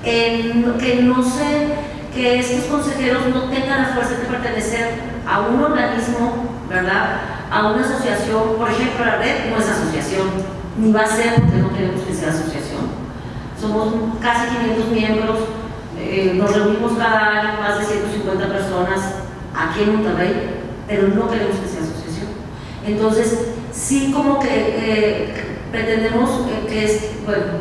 en que no sé, que estos consejeros no tengan la fuerza de pertenecer a un organismo, ¿verdad? A una asociación, por ejemplo, la red no es asociación, ni va a ser porque no queremos que sea asociación. Somos casi 500 miembros, nos reunimos cada año más de 150 personas aquí en Monterrey, pero no queremos que sea asociación. Entonces, sí como que pretendemos que es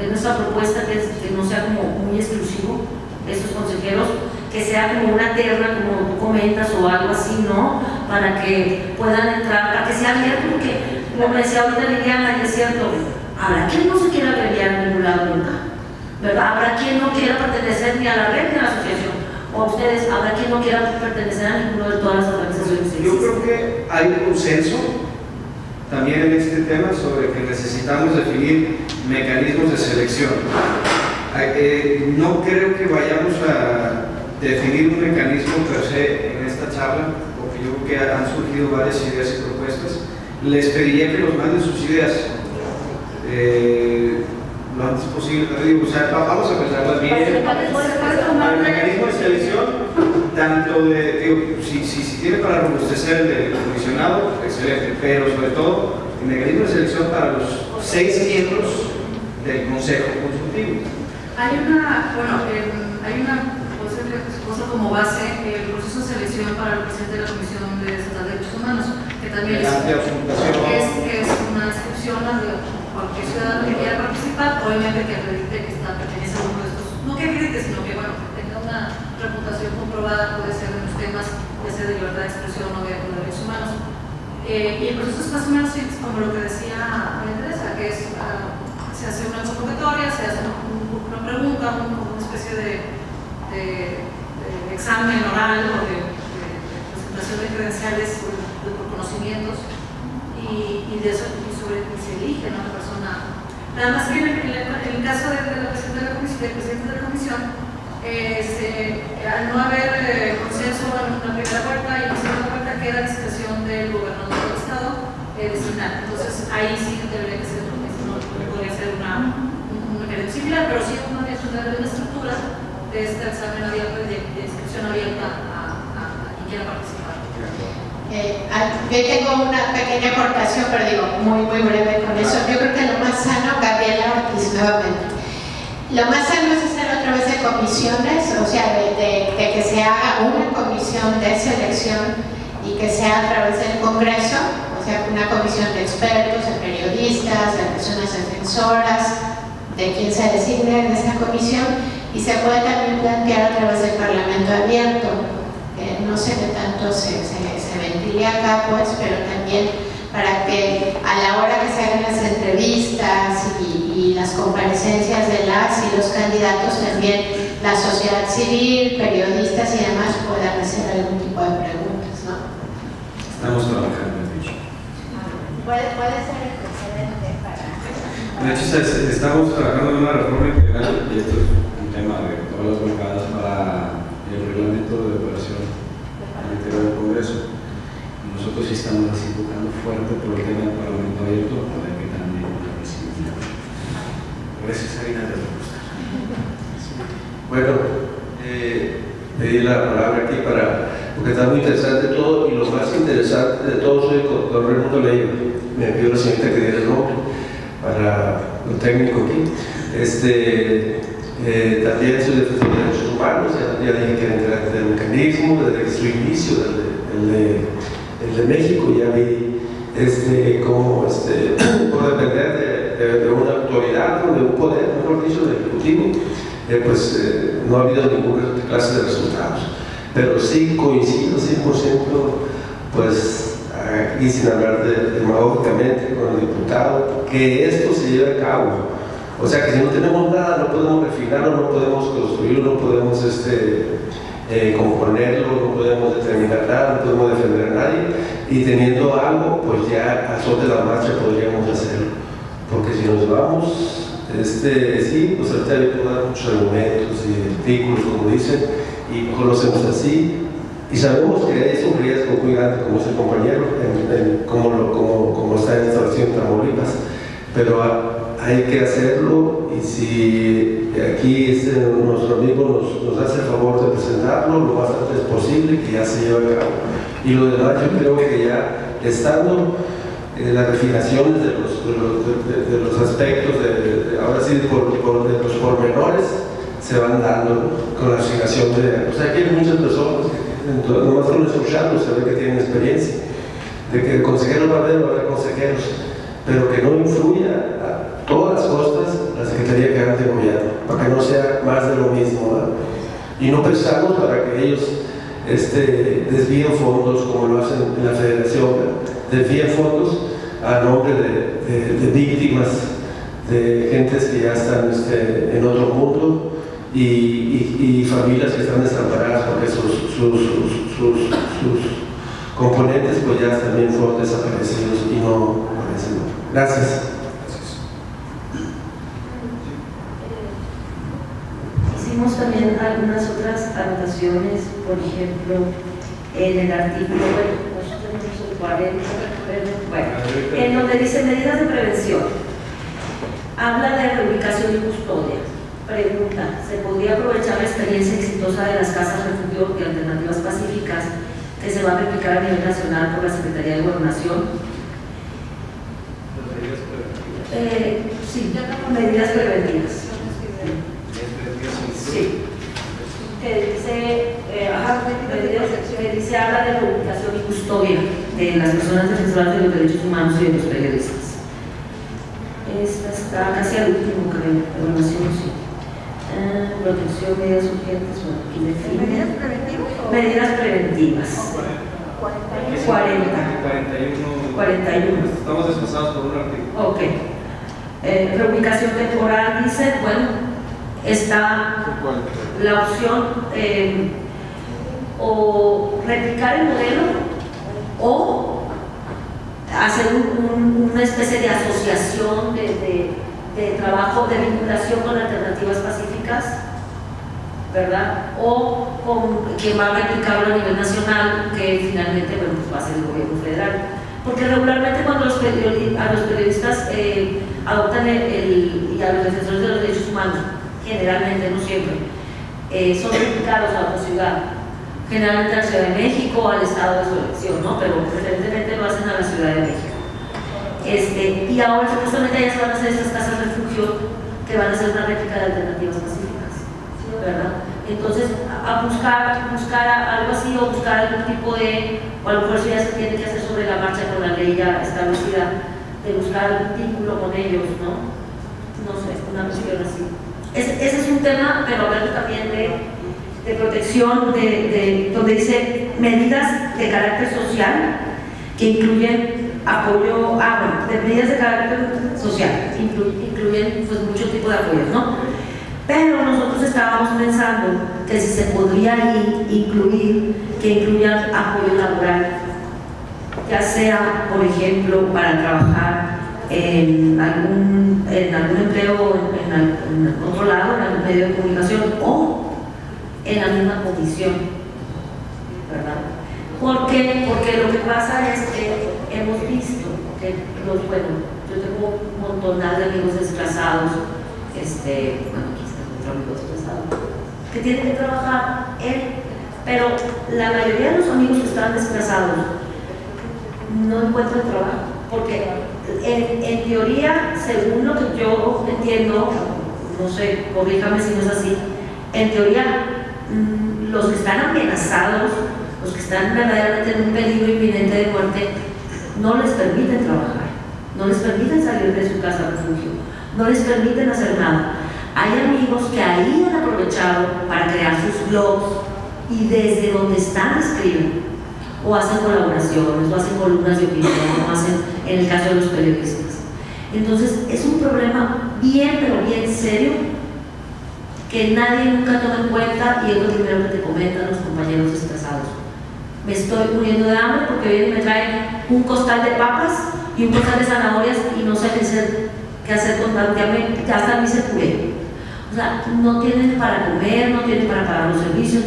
nuestra propuesta que no sea como muy exclusivo estos consejeros, que sea como una terna, como tú comentas, o algo así, ¿no? Para que puedan entrar, para que sea abierto, porque, como decía ahorita Liliana, y es cierto, habrá quien no se quiera abreviar en ningún lado nunca, ¿verdad? Habrá quien no quiera pertenecer ni a la red ni a la asociación, o a ustedes, habrá quien no quiera pertenecer a ninguno de todas las organizaciones. Yo creo que hay un consenso también en este tema sobre que necesitamos definir mecanismos de selección. No creo que vayamos a definir un mecanismo per se en esta charla, porque yo creo que han surgido varias ideas y propuestas. Les pediría que nos manden sus ideas lo antes posible. O sea, vamos a pensarlas bien. El mecanismo de selección, tanto de, si tiene para robustecer el del comisionado, excelente, pero sobre todo el mecanismo de selección para los 6 miembros del Consejo Consultivo. Hay una cosa como base, el proceso de selección para el presidente de la Comisión de Derechos Humanos, que también es una excepción a cualquier ciudadano que quiera participar, obviamente que acredite que pertenece a uno de estos, no que acredite, sino que tenga una reputación comprobada, puede ser en los temas, ya sea de libertad de expresión o de derechos humanos. Y el proceso es más o menos como lo que decía María Teresa, que es, se hace una convocatoria, se hace una pregunta, una especie de examen oral o de presentación de credenciales de conocimientos y de eso se elige a una persona. Nada más que en el caso del presidente de la comisión, al no haber consenso en una primera vuelta y en la segunda vuelta queda a discreción del gobernador del estado designar. Entonces ahí sí tendría que ser lo mismo, podría ser un mecanismo similar, pero sí una estructura de este examen abierto de inscripción abierta a quien quiera participar. Yo tengo una pequeña aportación, pero digo muy breve con eso. Yo creo que lo más sano, Gabriela Ortiz nuevamente, lo más sano es hacer otra vez de comisiones, o sea, de que se haga una comisión de selección y que sea a través del Congreso, o sea, una comisión de expertos, de periodistas, de personas defensoras, de quien se designe en esta comisión, y se puede también plantear a través del Parlamento abierto. No sé qué tanto se ventile acá, pues, pero también para que a la hora que se hagan las entrevistas y las comparecencias de las y los candidatos, también la sociedad civil, periodistas y demás puedan hacer algún tipo de preguntas, ¿no? Estamos trabajando en ello. Puede ser el precedente para... De hecho, estamos trabajando en una reforma integral, y esto es un tema de todas las bancadas, para el reglamento de operación al interior del Congreso. Nosotros sí estamos así tocando fuerte por el tema del Parlamento abierto, para que también la reciban. Gracias, Sarina, te gusta. Bueno, pedí la palabra aquí porque está muy interesante todo, y lo más interesante de todo soy con Raimundo Leiva. Me pidió la señorita que diera el nombre para lo técnico aquí. También soy defensor de derechos humanos, ya dije que era integrante del mecanismo, desde su inicio, el de México, ya vi cómo por depender de una autoridad o de un poder, mejor dicho, del ejecutivo, no ha habido ninguna clase de resultados. Pero sí coincido 100%, pues, aquí sin hablar demagógicamente con el diputado, que esto se lleve a cabo. O sea que si no tenemos nada, no podemos refinarlo, no podemos construirlo, no podemos componerlo, no podemos determinar nada, no podemos defender a nadie, y teniendo algo, pues ya a sol de la marcha podríamos hacerlo. Porque si nos vamos, sí, pues ahorita le puedo dar muchos argumentos y artículos, como dicen, y conocemos así, y sabemos que es un riesgo muy grande, como dice el compañero, como está en esta versión en Tamaulipas, pero hay que hacerlo, y si aquí nuestro amigo nos hace el favor de presentarlo lo más antes posible, que ya se lleve a cabo. Y lo demás, yo creo que ya estando las refinaciones de los aspectos, ahora sí, de los pormenores, se van dando con la asignación de... O sea, aquí hay muchas personas que nomás con escucharlos se ve que tienen experiencia, de que consejeros va a haber consejeros, pero que no influya a todas las costas la Secretaría que hagan de gobierno, para que no sea más de lo mismo, ¿verdad? Y no pensamos para que ellos desvíen fondos como lo hacen en la Federación, desvíen fondos a nombre de víctimas, de gentes que ya están en otro mundo, y familias que están desamparadas porque sus componentes pues ya también fueron desaparecidos y no aparecen. Gracias. Hicimos también algunas otras anotaciones, por ejemplo, en el artículo 40, en donde dice medidas de prevención. Habla de reubicación y custodia. Pregunta, ¿se podría aprovechar la experiencia exitosa de las casas refugio y alternativas pacíficas que se va a replicar a nivel nacional por la Secretaría de Gobernación? Sí, medidas preventivas. Sí. Que dice, habla de reubicación y custodia de las personas defensoras de los derechos humanos y de los periodistas. Esta está casi al último, creo, gobernación, sí. Protección, medidas urgentes, bueno, aquí define. ¿Medidas preventivas? Medidas preventivas. 41. Estamos desfasados por un artículo. Ok. Reubicación temporal, dice, bueno, está la opción o replicar el modelo o hacer una especie de asociación de trabajo, de vinculación con alternativas pacíficas, ¿verdad? O con quien va a replicarlo a nivel nacional, que finalmente, bueno, pues va a ser el gobierno federal. Porque regularmente cuando a los periodistas adoptan y a los defensores de los derechos humanos, generalmente, no siempre, son replicados a otra ciudad, generalmente a la Ciudad de México o al estado de su elección, ¿no? Pero preferentemente lo hacen a la Ciudad de México. Y ahora supuestamente ya se van a hacer estas casas de refugio que van a ser una réplica de alternativas pacíficas, ¿verdad? Entonces, a buscar algo así o buscar algún tipo de, o a lo mejor si ya se tiene que hacer sobre la marcha con la ley ya establecida, de buscar algún vínculo con ellos, ¿no? No sé, una cuestión así. Ese es un tema, pero hablando también de protección, donde dice medidas de carácter social que incluyen apoyo, de medidas de carácter social, incluyen pues muchos tipos de apoyos, ¿no? Pero nosotros estábamos pensando que si se podría incluir, que incluyan apoyo laboral, ya sea, por ejemplo, para trabajar en algún empleo en otro lado, en algún medio de comunicación o en la misma comisión, ¿verdad? ¿Por qué? Porque lo que pasa es que hemos visto que yo tengo un montón de amigos desplazados, bueno, aquí está otro amigo desplazado, que tienen que trabajar pero la mayoría de los amigos que están desplazados no encuentran trabajo, porque en teoría, según lo que yo entiendo, no sé, corríjame si no es así, en teoría, los que están amenazados, los que están verdaderamente en un peligro inminente de muerte, no les permiten trabajar, no les permiten salir de su casa de refugio, no les permiten hacer nada. Hay amigos que ahí han aprovechado para crear sus blogs y desde donde están escriben, o hacen colaboraciones, o hacen columnas de opinión, o hacen, en el caso de los periodistas. Entonces, es un problema bien, pero bien serio, que nadie nunca toma en cuenta, y es lo primero que te comentan los compañeros desplazados. Me estoy muriendo de hambre porque vienen y me traen un costal de papas y un costal de zanahorias y no sé qué hacer con tanto, ya hasta me hice puré. O sea, no tienen para comer, no tienen para pagar los servicios,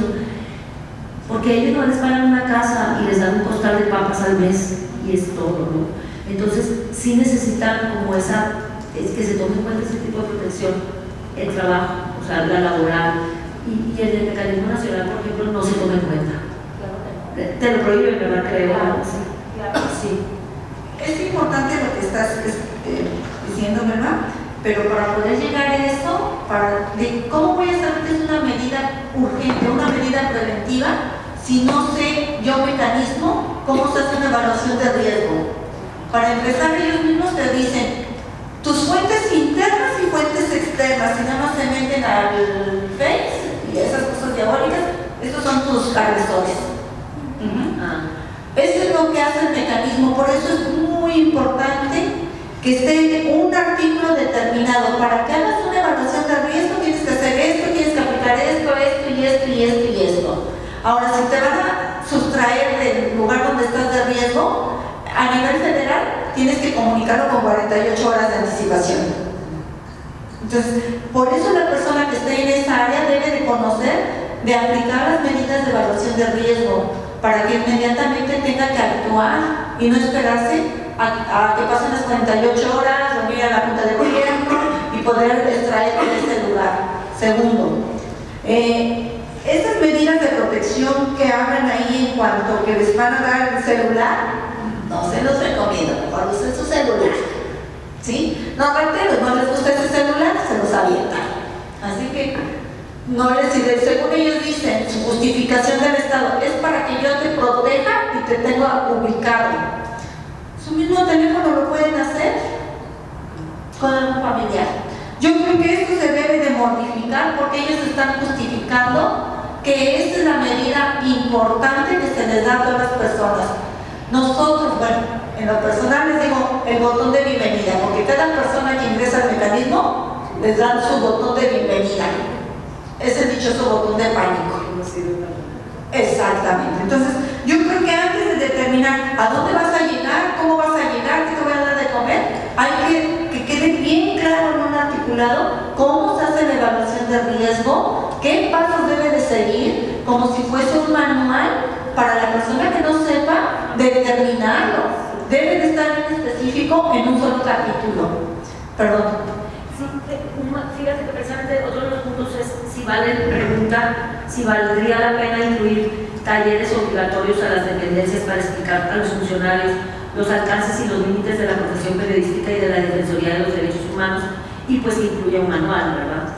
porque ellos no les pagan una casa y les dan un costal de papas al mes y es todo, ¿no? Entonces, sí necesitan como que se tome en cuenta ese tipo de protección, el trabajo, o sea, la laboral, y en el mecanismo nacional, por ejemplo, no se toma en cuenta. Te lo prohíben, ¿verdad? Creo. Sí. Es importante lo que estás diciendo, ¿verdad? Pero para poder llegar a eso, ¿cómo voy a saber que es una medida urgente, una medida preventiva, si no sé yo mecanismo, cómo se hace una evaluación de riesgo? Para empezar, ellos mismos te dicen tus fuentes internas y fuentes externas, si nada más se meten al Face y esas cosas diabólicas, estos son tus agresores. Eso es lo que hace el mecanismo, por eso es muy importante que esté un artículo determinado. Para que hagas una evaluación de riesgo tienes que hacer esto, tienes que aplicar esto. Ahora, si te van a sustraer del lugar donde estás de riesgo, a nivel federal tienes que comunicarlo con 48 horas de anticipación. Entonces, por eso la persona que esté en esa área debe de conocer, de aplicar las medidas de evaluación de riesgo, para que inmediatamente tenga que actuar y no esperarse a que pasen las 48 horas, o ir a la Junta de Gobierno poder extraer en ese lugar. Segundo, estas medidas de protección que hablan ahí en cuanto que les van a dar el celular, no se los recomiendo, mejor usen su celular. ¿Sí? No, rateros, no les gusta ese celular, se los avientan. Así que no les sirve. Según ellos dicen, su justificación del Estado es para que yo te proteja y te tenga ubicado. Su mismo teléfono lo pueden hacer con un familiar. Yo creo que esto se debe de modificar porque ellos están justificando que esta es la medida importante que se les da a todas las personas. Nosotros, bueno, en lo personal les digo el botón de bienvenida, porque cada persona que ingresa al mecanismo les dan su botón de bienvenida. Es el dichoso botón de pánico. Exactamente. Entonces, yo creo que antes de determinar a dónde vas a llegar, cómo vas a llegar, qué te voy a dar de comer, hay que quede bien claro en un articulado cómo se hace la evaluación de riesgo, qué pasos debe de seguir, como si fuese un manual para la persona que no sepa determinarlo. Debe de estar en específico en un solo capítulo. Perdón. Sí, fíjate que precisamente otro de los puntos es si valdría la pena incluir talleres obligatorios a las dependencias para explicar a los funcionarios los alcances y los límites de la profesión periodística y de la Defensoría de los Derechos Humanos, y pues que incluya un manual, ¿verdad?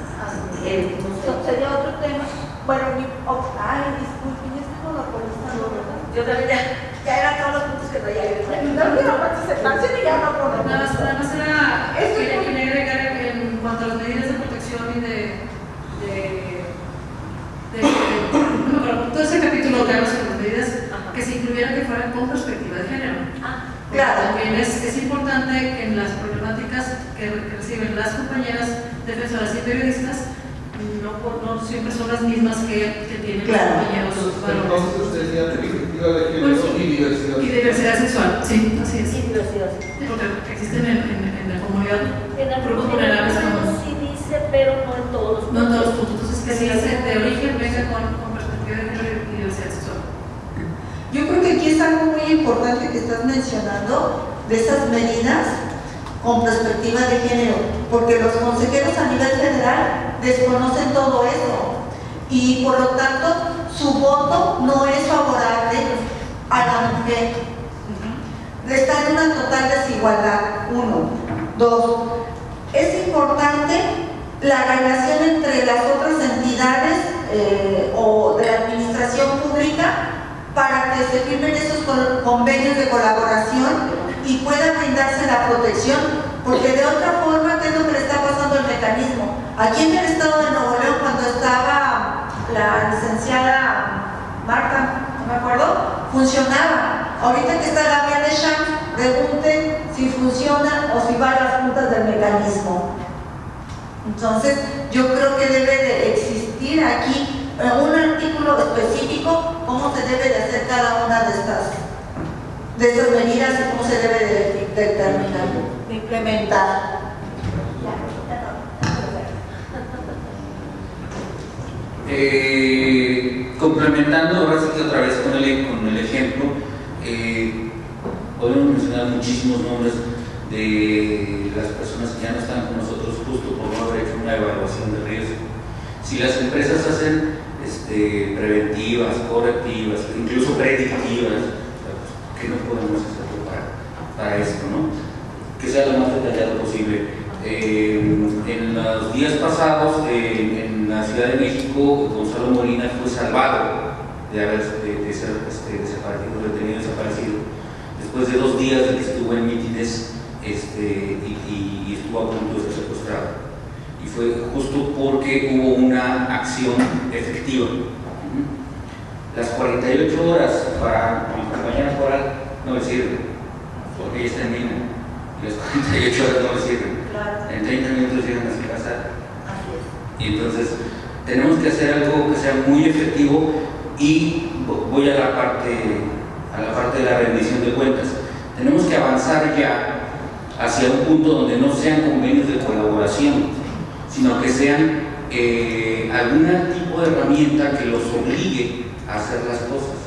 Sería otro tema. Bueno, disculpen, ya estoy monopolizando, ¿verdad? Yo también ya eran todos los puntos que traía yo. No quiero participación y ya no puedo. Nada más era, quería agregar en cuanto a las medidas de protección y todo ese capítulo que habla sobre las medidas, que se incluyeran que fueran con perspectiva de género. Claro. También es importante que en las problemáticas que reciben las compañeras defensoras y periodistas no siempre son las mismas que tienen los compañeros varones. Entonces usted decía perspectiva de género y diversidad. Y diversidad sexual, sí, así es. Y diversidad. Porque existen en la comunidad grupos En vulnerables. algunos sí dice, pero no en todos los puntos. No en todos los puntos. Entonces, que si dice de origen venga con perspectiva de género y diversidad sexual. Yo creo que aquí es algo muy importante que estás mencionando de esas medidas con perspectiva de género, porque los consejeros a nivel federal desconocen todo eso y por lo tanto su voto no es favorable a la mujer. Está en una total desigualdad, 1. 2. Es importante la relación entre las otras entidades o de la administración pública para que se firmen esos convenios de colaboración y pueda brindarse la protección, porque de otra forma, ¿qué es lo que le está pasando al mecanismo? Aquí en el estado de Nuevo León, cuando estaba la licenciada Marta, no me acuerdo, funcionaba. Ahorita que está Gabriel Deschamps, pregunten si funciona o si va a las juntas del mecanismo. Entonces, yo creo que debe de existir aquí un artículo específico cómo se debe de hacer cada una de estas medidas y cómo se debe de determinar, de implementar. Complementando ahora sí que otra vez con el ejemplo, podemos mencionar muchísimos nombres de las personas que ya no están con nosotros justo por no haber hecho una evaluación de riesgo. Si las empresas hacen preventivas, correctivas, incluso predictivas, ¿qué no podemos hacer para esto, no? Que sea lo más detallado posible. En los días pasados, en la Ciudad de México, Gonzalo Molina fue salvado de ser desaparecido, después de 2 días de que estuvo en mítines y estuvo a punto de ser secuestrado. Y fue justo porque hubo una acción efectiva. Las 48 horas para mi compañera foral no le sirven, porque ella está en Mina, y las 48 horas no le sirven. En 30 minutos llegan a su casa. Y entonces tenemos que hacer algo que sea muy efectivo, y voy a la parte de la rendición de cuentas. Tenemos que avanzar ya hacia un punto donde no sean convenios de colaboración, sino que sean algún tipo de herramienta que los obligue a hacer las cosas.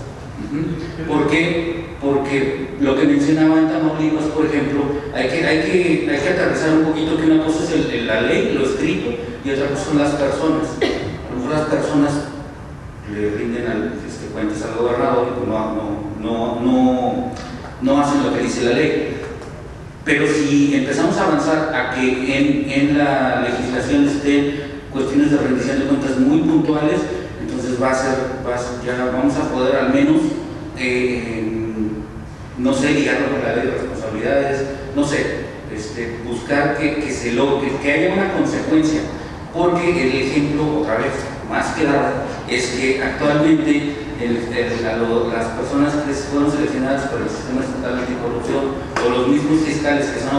¿Por qué? porque lo que mencionaba en Tamaulipas, por ejemplo, hay que aterrizar un poquito, que una cosa es la ley, lo escrito, y otra cosa son las personas. A lo mejor las personas le rinden cuentas al gobernador y no hacen lo que dice la ley. Pero si empezamos a avanzar a que en la legislación estén cuestiones de rendición de cuentas muy puntuales, entonces ya vamos a poder al menos, no sé, ligarlo con la ley de responsabilidades, no sé, buscar que logre, que haya una consecuencia, porque el ejemplo, otra vez, más que nada, es que actualmente las personas que fueron seleccionadas por el Sistema Estatal Anticorrupción o los mismos fiscales que son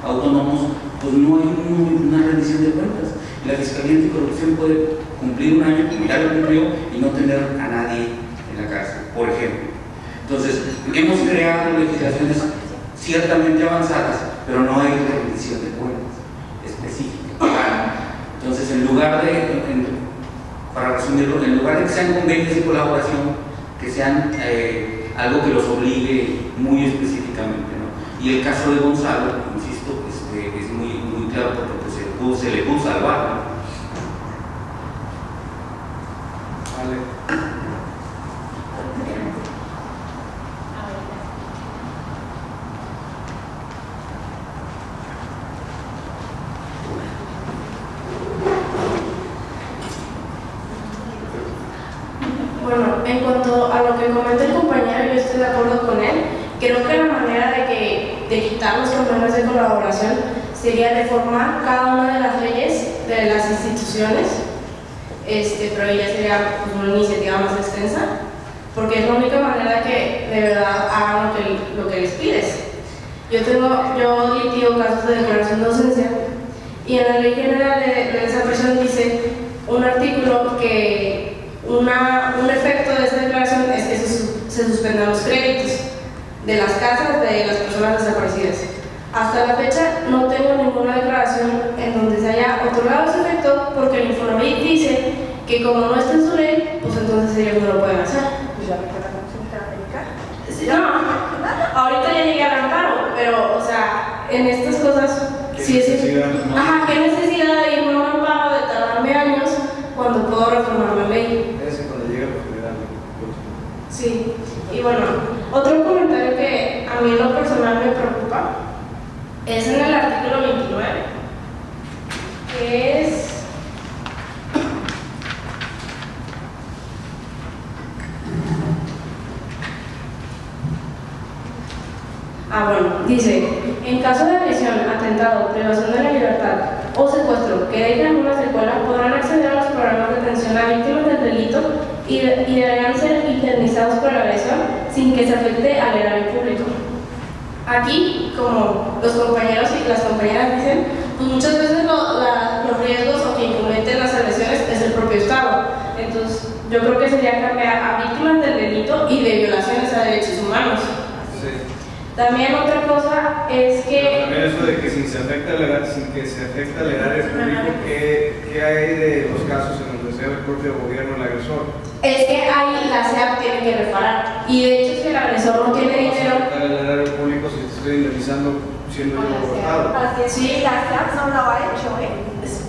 autónomos, pues no hay una rendición de cuentas. La Fiscalía Anticorrupción puede cumplir un año, como ya lo cumplió, y no tener a nadie en la cárcel, por ejemplo. Entonces, hemos creado legislaciones ciertamente avanzadas, pero no hay rendición de cuentas específica. Entonces, para resumirlo, en lugar de que sean convenios de colaboración, que sean algo que los obligue muy específicamente, ¿no? Y el caso de Gonzalo, insisto, es muy claro, porque pues, se le pudo salvar, ¿no? Bueno, en cuanto a lo que comenta el compañero, yo estoy de acuerdo con él. Creo que la manera de quitar los convenios de colaboración sería reformar cada una de las leyes de las instituciones, pero ya sería pues, una iniciativa más extensa, porque es la única manera de que de verdad hagan lo que les pides. Yo litio casos de declaración de docencia, y en la ley general de desaparición dice un artículo que un efecto de esa declaración es que se suspendan los créditos de las casas de las personas desaparecidas. Hasta la fecha no tengo ninguna declaración en donde se haya otorgado ese efecto, porque el Infonavit dice que como no está en su ley, pues entonces ellos no lo pueden hacer. Pues ya me queda la Comisión Interamericana. Sí, no, ahorita ya llegué al amparo, pero o sea, en estas cosas sí es qué necesidad de irme a un amparo, de tardarme años cuando puedo reformar la ley. Sí, y bueno, otro comentario que a mí en lo personal me preocupa es en el artículo 29, que es dice, en caso de agresión, atentado, privación de la libertad o secuestro que deje alguna secuela, podrán acceder a los programas de atención a víctimas del delito y deberán ser indemnizados por la agresión sin que se afecte al erario público. Aquí, como los compañeros y las compañeras dicen, pues muchas veces los riesgos o quien comete las agresiones es el propio Estado. Entonces, yo creo que sería cambiar a víctimas del delito y de violaciones a derechos humanos. También otra cosa es que... También eso de que sin que se afecte al erario público, ¿qué hay de los casos en donde sea el propio gobierno el agresor? Es que ahí la SEAP tiene que reparar. Y de hecho, si el agresor no tiene dinero... ¿Cómo el erario público si te estoy indemnizando siendo yo gobernado? Sí, la SEAP no lo ha hecho,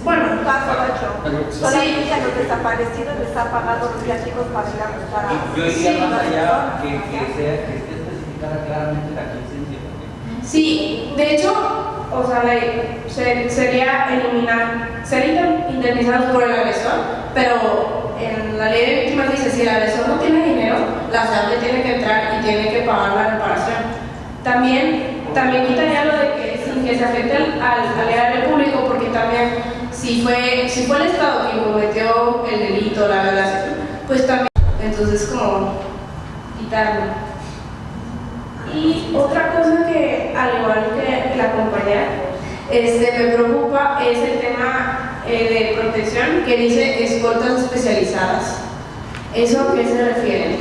Bueno, un caso lo ha hecho. Solamente a los desaparecidos les ha pagado los viáticos para ir a buscar a... Yo iría más allá que esté especificada claramente la licencia. Sí, de hecho, o sea, sería ser indemnizados por el agresor, pero en la ley de víctimas dice, si el agresor no tiene dinero, la SEAP le tiene que entrar y tiene que pagar la reparación. También quitaría lo de que sin que se afecte al erario público, porque también si fue el Estado quien cometió el delito, la violación, pues también, entonces como quitarlo. Y otra cosa que, al igual que la compañera, me preocupa es el tema de protección que dice escoltas especializadas. ¿Eso a qué se refiere?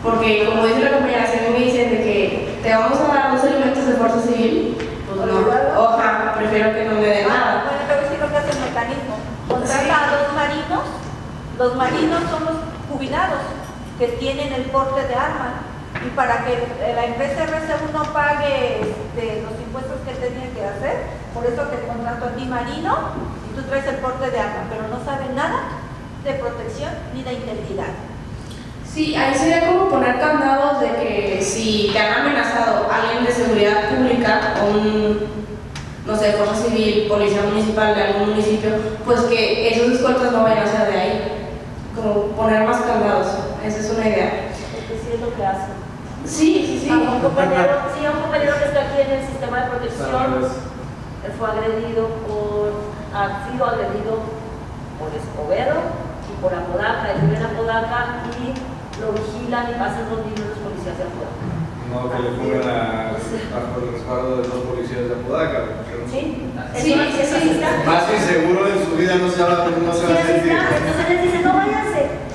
Porque como dice la compañera, si a mí me dicen de que te vamos a dar 2 elementos de fuerza civil, pues no, prefiero que no me den nada. Bueno, pero sí lo que hace el mecanismo. Contrata a 2 marinos, los marinos son los jubilados que tienen el porte de arma. Y y para que la empresa RC1 no pague los impuestos que tenía que hacer, por eso te contrato a ti, Marino, y tú traes el porte de arma, pero no saben nada de protección ni de integridad. Sí, ahí sería como poner candados de que si te han amenazado alguien de seguridad pública o no sé, fuerza civil, policía municipal de algún municipio, pues que esos escoltas no vayan a ser de ahí. Como poner más candados, esa es una idea. Porque sí es lo que hacen. Sí. A un compañero que está aquí en el sistema de protección fue agredido ha sido agredido por Escobedo y por Apodaca, él vive en Apodaca y lo vigilan y pasan los niños los policías de Apodaca. No, que le pongan bajo el respaldo de dos policías de Apodaca. Sí, sí. Más inseguro en su vida no se va a sentir. Entonces les dicen, no váyanse.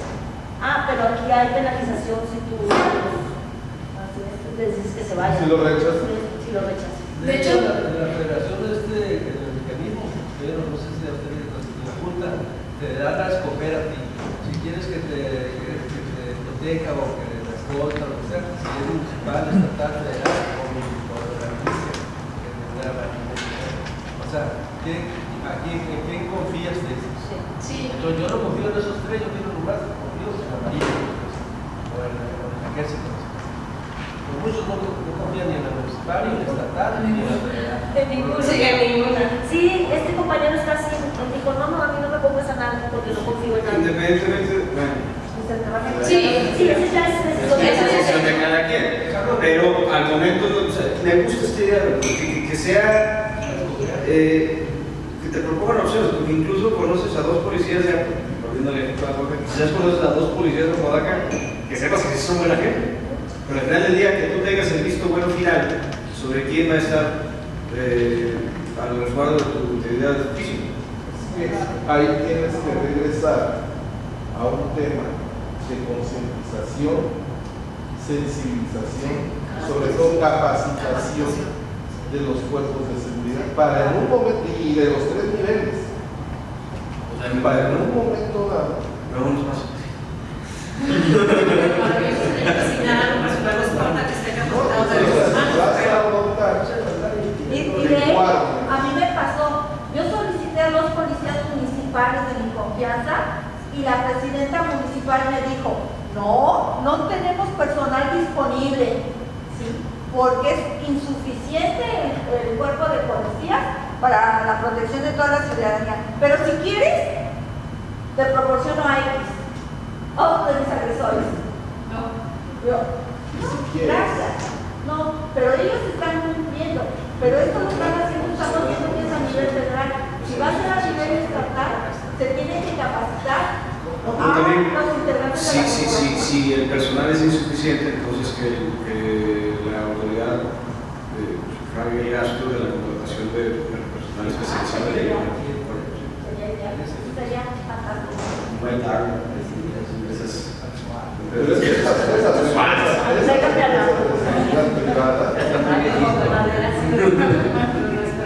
Pero aquí hay penalización si tú les dices que se vayan. Si lo rechazas. Si lo rechazas. De hecho, la federación el mecanismo, pero no sé si la Junta te da a escoger a ti. Si quieres que te proteja o que te escolta, lo que sea, si es municipal, estatal, federal o de la justicia, que tendrá la justicia. O sea, ¿en quién confías de eso? Sí. Entonces yo no confío en esos tres, yo quiero lugar, confío en la marina o en el ejército. Muchos no confían ni en la municipal, ni en la estatal, ni en la federal. ninguna. Sí, este compañero está así, me dijo, no, a mí no me pongas a nada porque no confío en nada. Independientemente, Sí, esa ya es decisión de cada quien. Pero al momento, me gusta esta idea que sea, que te propongan opciones, porque incluso conoces a dos policías de quizás conoces a dos policías de Apodaca, que sepas que sí son buena gente. Pero al final del día que tú tengas el visto bueno final sobre quién va a estar al resguardo de tu integridad física. Ahí tienes que regresar a un tema de concientización, sensibilización, sobre todo capacitación de los cuerpos de seguridad para en un momento, y de los tres niveles, para en un momento dado. Y de hecho, a mí me pasó, yo solicité a dos policías municipales de mi confianza y la presidenta municipal me dijo, no tenemos personal disponible, ¿sí? Porque es insuficiente el cuerpo de policías para la protección de toda la ciudadanía. Pero si quieres, te proporciono a X, otro de mis agresores. Gracias. No, pero ellos están cumpliendo. Pero esto lo están haciendo, estamos viendo que es a nivel federal. Si va a ser a nivel estatal, se tiene que capacitar a los integrantes de la comunidad. Si el personal es insuficiente, entonces que la autoridad haga el gasto de la contratación de personal especializado de la Sería fantástico.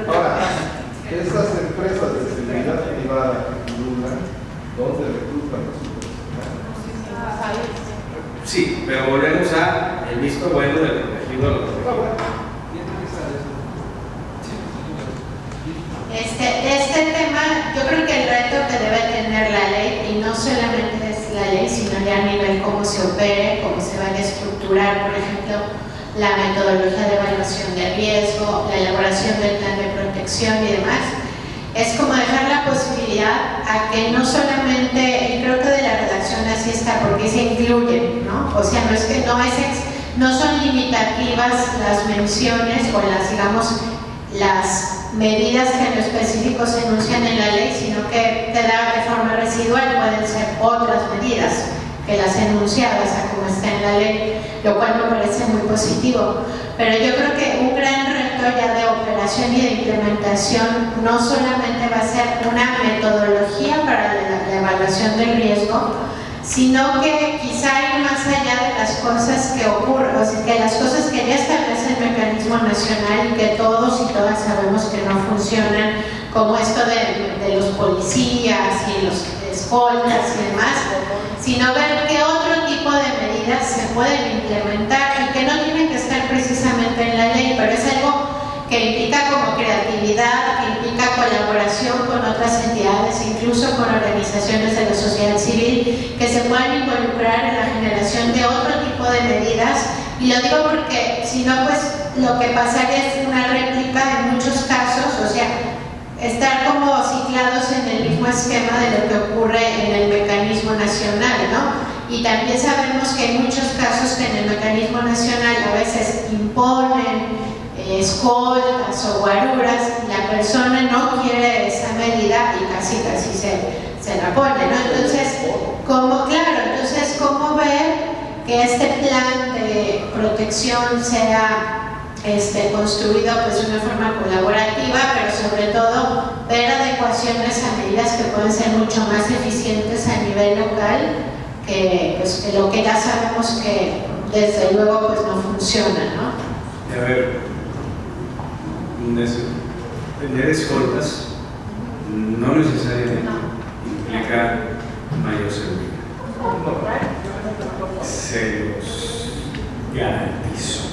Ahora, esas empresas de seguridad privada ¿dónde reclutan los profesionales? Sí, pero volvemos a el visto bueno del protegido a los Este tema, yo creo que el reto que debe tener la ley, y no solamente es la ley, sino ya a nivel cómo se opere, cómo se vaya a estructurar, por ejemplo, la metodología de evaluación de riesgo, la elaboración del plan de protección y demás, es como dejar la posibilidad a que no solamente, y creo que de la redacción así está, porque se incluyen, ¿no? O sea, no es que no son limitativas las menciones o las medidas que en lo específico se enuncian en la ley, sino que queda de forma residual, pueden ser otras medidas que las enunciadas a como está en la ley, lo cual me parece muy positivo. Pero yo creo que un gran reto ya de operación y de implementación no solamente va a ser una metodología para la evaluación del riesgo, sino que quizá ir más allá de las cosas que ocurren, o sea, que las cosas que ya establece el mecanismo nacional y que todos y todas sabemos que no funcionan, como esto de los policías y los escoltas y demás, sino ver qué otro tipo de medidas se se pueden implementar y que no tienen que estar precisamente en la ley, pero es algo que implica como creatividad, que implica colaboración con otras entidades, incluso con organizaciones de la sociedad civil, que se puedan involucrar en la generación de otro tipo de medidas. Y lo digo porque si no, pues lo que pasaría es una réplica en muchos casos, o sea, estar como ciclados en el mismo esquema de lo que ocurre en el mecanismo nacional, ¿no? Y también sabemos que hay muchos casos que en el mecanismo nacional a veces imponen escoltas o guaruras y la persona no quiere esa medida y casi se la pone, ¿no? Entonces, ¿cómo ver que este plan de protección sea construido pues de una forma colaborativa, pero sobre todo ver adecuaciones a medidas que pueden ser mucho más eficientes a nivel local que lo que ya sabemos que desde luego pues no funciona, ¿no? A ver, tener escoltas no necesariamente implica mayor seguridad. Se los garantizo.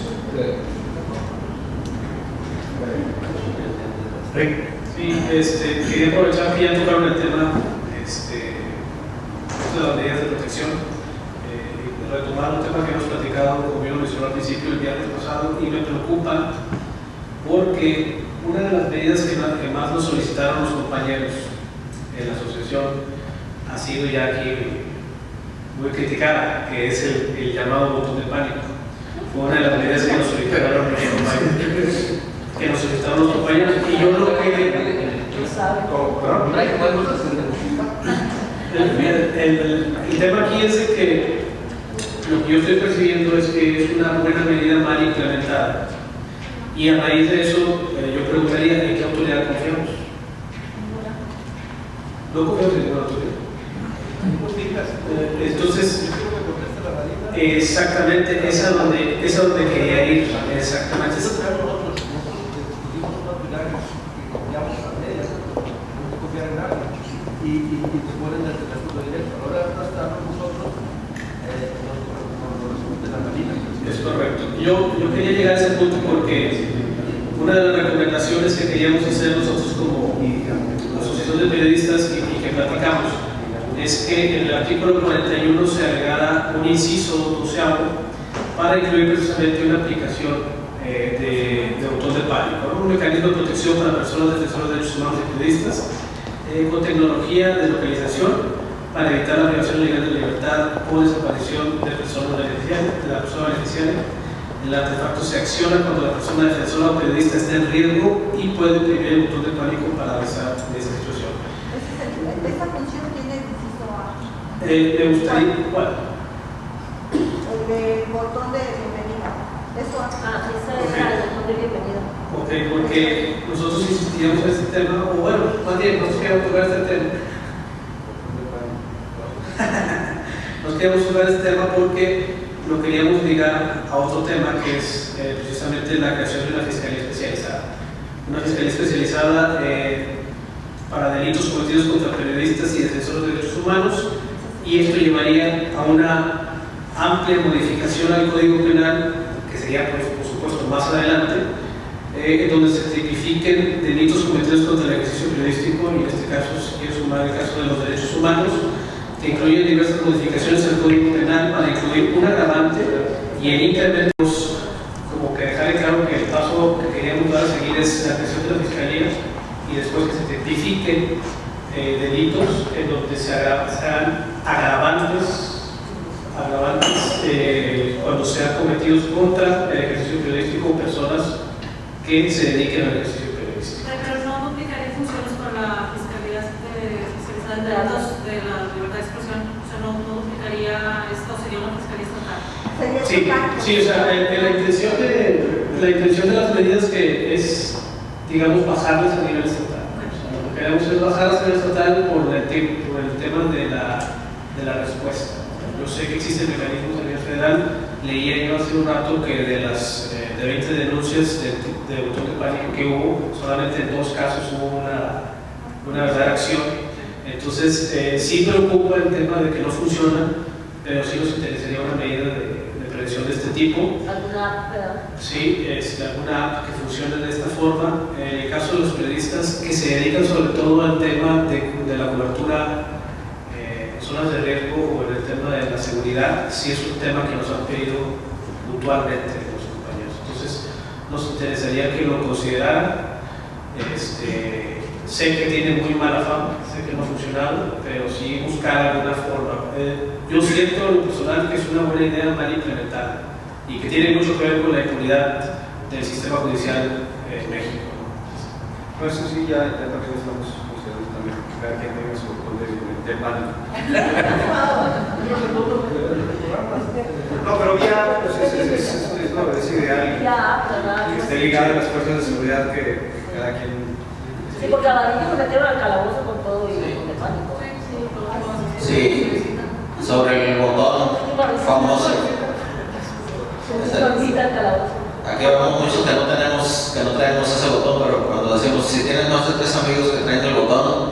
Sí, quería aprovechar que ya tocaron el tema de las medidas de protección y retomar un tema que hemos platicado, como yo lo mencioné al principio el viernes pasado, y me preocupa porque una de las medidas que más nos solicitaron los compañeros en la asociación ha sido ya aquí muy criticada, que es el llamado botón de pánico. Fue una de las medidas que nos solicitaron los compañeros, y yo lo que el tema aquí es de que lo que yo estoy percibiendo es que es una buena medida mal implementada, y a raíz de eso yo preguntaría en qué autoridad confiamos. No confiamos en ninguna autoridad. Entonces, exactamente, es a donde quería ir. Exactamente. Y te ponen el teléfono directo. Ahora estamos nosotros de la Marina. Es correcto. Yo quería llegar a ese punto porque una de las recomendaciones que queríamos hacer nosotros como asociación de periodistas y que platicamos es que en el artículo 41 se agregara un inciso 12º para incluir precisamente una aplicación de botón de pánico, ¿no? Un mecanismo de protección para personas defensoras de derechos humanos y periodistas con tecnología de localización para evitar la privación legal de libertad o desaparición de la persona beneficiaria. El artefacto se acciona cuando la persona defensora o periodista está en riesgo y puede oprimir el botón de pánico para avisar de esa situación. ¿Esta función tiene el inciso A? Me gustaría, ¿cuál? El de botón de bienvenida. Eso. Esa es el botón de bienvenida. Ok, porque nosotros insistíamos en este tema, o bueno, más bien, nosotros queríamos tocar este tema. Nos queríamos tocar este tema porque lo queríamos ligar a otro tema que es precisamente la creación de una fiscalía especializada. Una fiscalía especializada para delitos cometidos contra periodistas y defensores de derechos humanos, y esto llevaría a una amplia modificación al Código Penal, que sería por supuesto más adelante, donde se tipifiquen delitos cometidos contra el ejercicio periodístico, y en este caso si quiero sumar el caso de los derechos humanos, que incluyen diversas modificaciones al Código Penal para incluir un agravante y el incremento, como que dejar claro que el paso que queríamos dar a seguir es la creación de la Fiscalía, y después que se tipifiquen delitos en donde se hagan agravantes cuando sean cometidos contra el ejercicio periodístico o personas que se dediquen al ejercicio periodístico. Pero no duplicaría funciones con la Fiscalía Especializada en Delitos de la Libertad de Expresión. O sea, no duplicaría esto, sería una Fiscalía Estatal. Sí, o sea, la intención de las medidas que es, digamos, bajarlas a nivel estatal. O sea, lo que queremos es bajarlas a nivel estatal por el tema de la respuesta. Yo sé que existen mecanismos a nivel federal. Leía yo hace un rato que de las de 20 denuncias de botón de pánico que hubo, solamente en 2 casos hubo una verdadera acción. Entonces, sí preocupa el tema de que no funciona, pero sí nos interesaría una medida de aplicación de este tipo. ¿Alguna app? Sí, alguna app que funcione de esta forma. En el caso de los periodistas que se dedican sobre todo al tema de la cobertura en zonas de riesgo o en el tema de la seguridad, sí es un tema que nos han pedido puntualmente los compañeros. Entonces, nos interesaría que lo consideraran. Sé que tiene muy mala fama, sé que no ha funcionado, pero sí buscar alguna forma. Yo siento en lo personal que es una buena idea mal implementada y que tiene mucho que ver con la impunidad del sistema judicial en México. Pues eso sí, ya también estamos considerando también que cada quien tenga su botón de mano. No, pero ya pues es ideal que esté ligado a las fuerzas de seguridad que cada quien. Sí, porque a Badillo lo metieron al calabozo con todo y de pánico. Sí, sobre el botón famoso. Aquí vemos muchos que no tenemos ese botón, pero cuando decimos si tienes más de 3 amigos que traen el botón,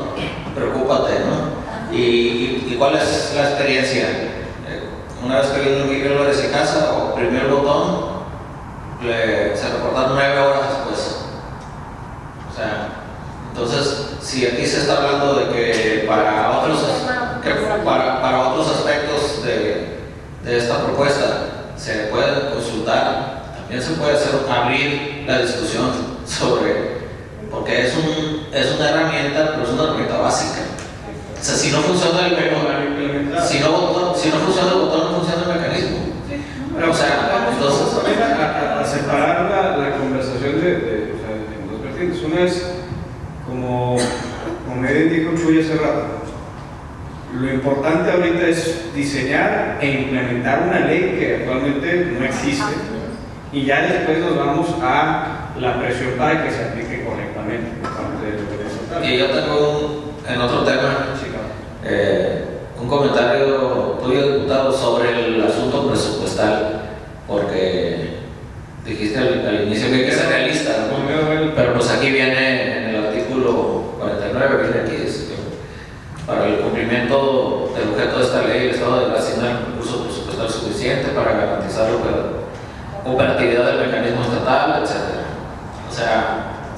preocúpate, ¿no? ¿Y cuál es la experiencia? Una vez que vino Miguel Álvarez a casa, oprimí el botón, se reportaron 9 horas después. O sea, entonces, si aquí se está hablando de que para otros aspectos de esta propuesta se puede consultar, también se puede abrir la discusión sobre, porque es una herramienta, pero es una herramienta básica. O sea, si no funciona el botón, si no funciona el botón, no funciona el mecanismo. O sea, entonces a separar la conversación de dos vertientes. Una es, como bien dijo Chuy hace rato, lo importante ahorita es diseñar e implementar una ley que actualmente no existe y ya después nos vamos a la presión para que se aplique correctamente por parte del gobierno estatal. Y yo tengo en otro tema un comentario tuyo, diputado, sobre el asunto presupuestal, porque dijiste al inicio que hay que ser realista, ¿no? Pero pues aquí viene en el artículo 49, viene aquí, para el cumplimiento del objeto de esta ley, el Estado deberá asignar un recurso presupuestal suficiente para garantizar la operatividad del mecanismo estatal, etc. O sea,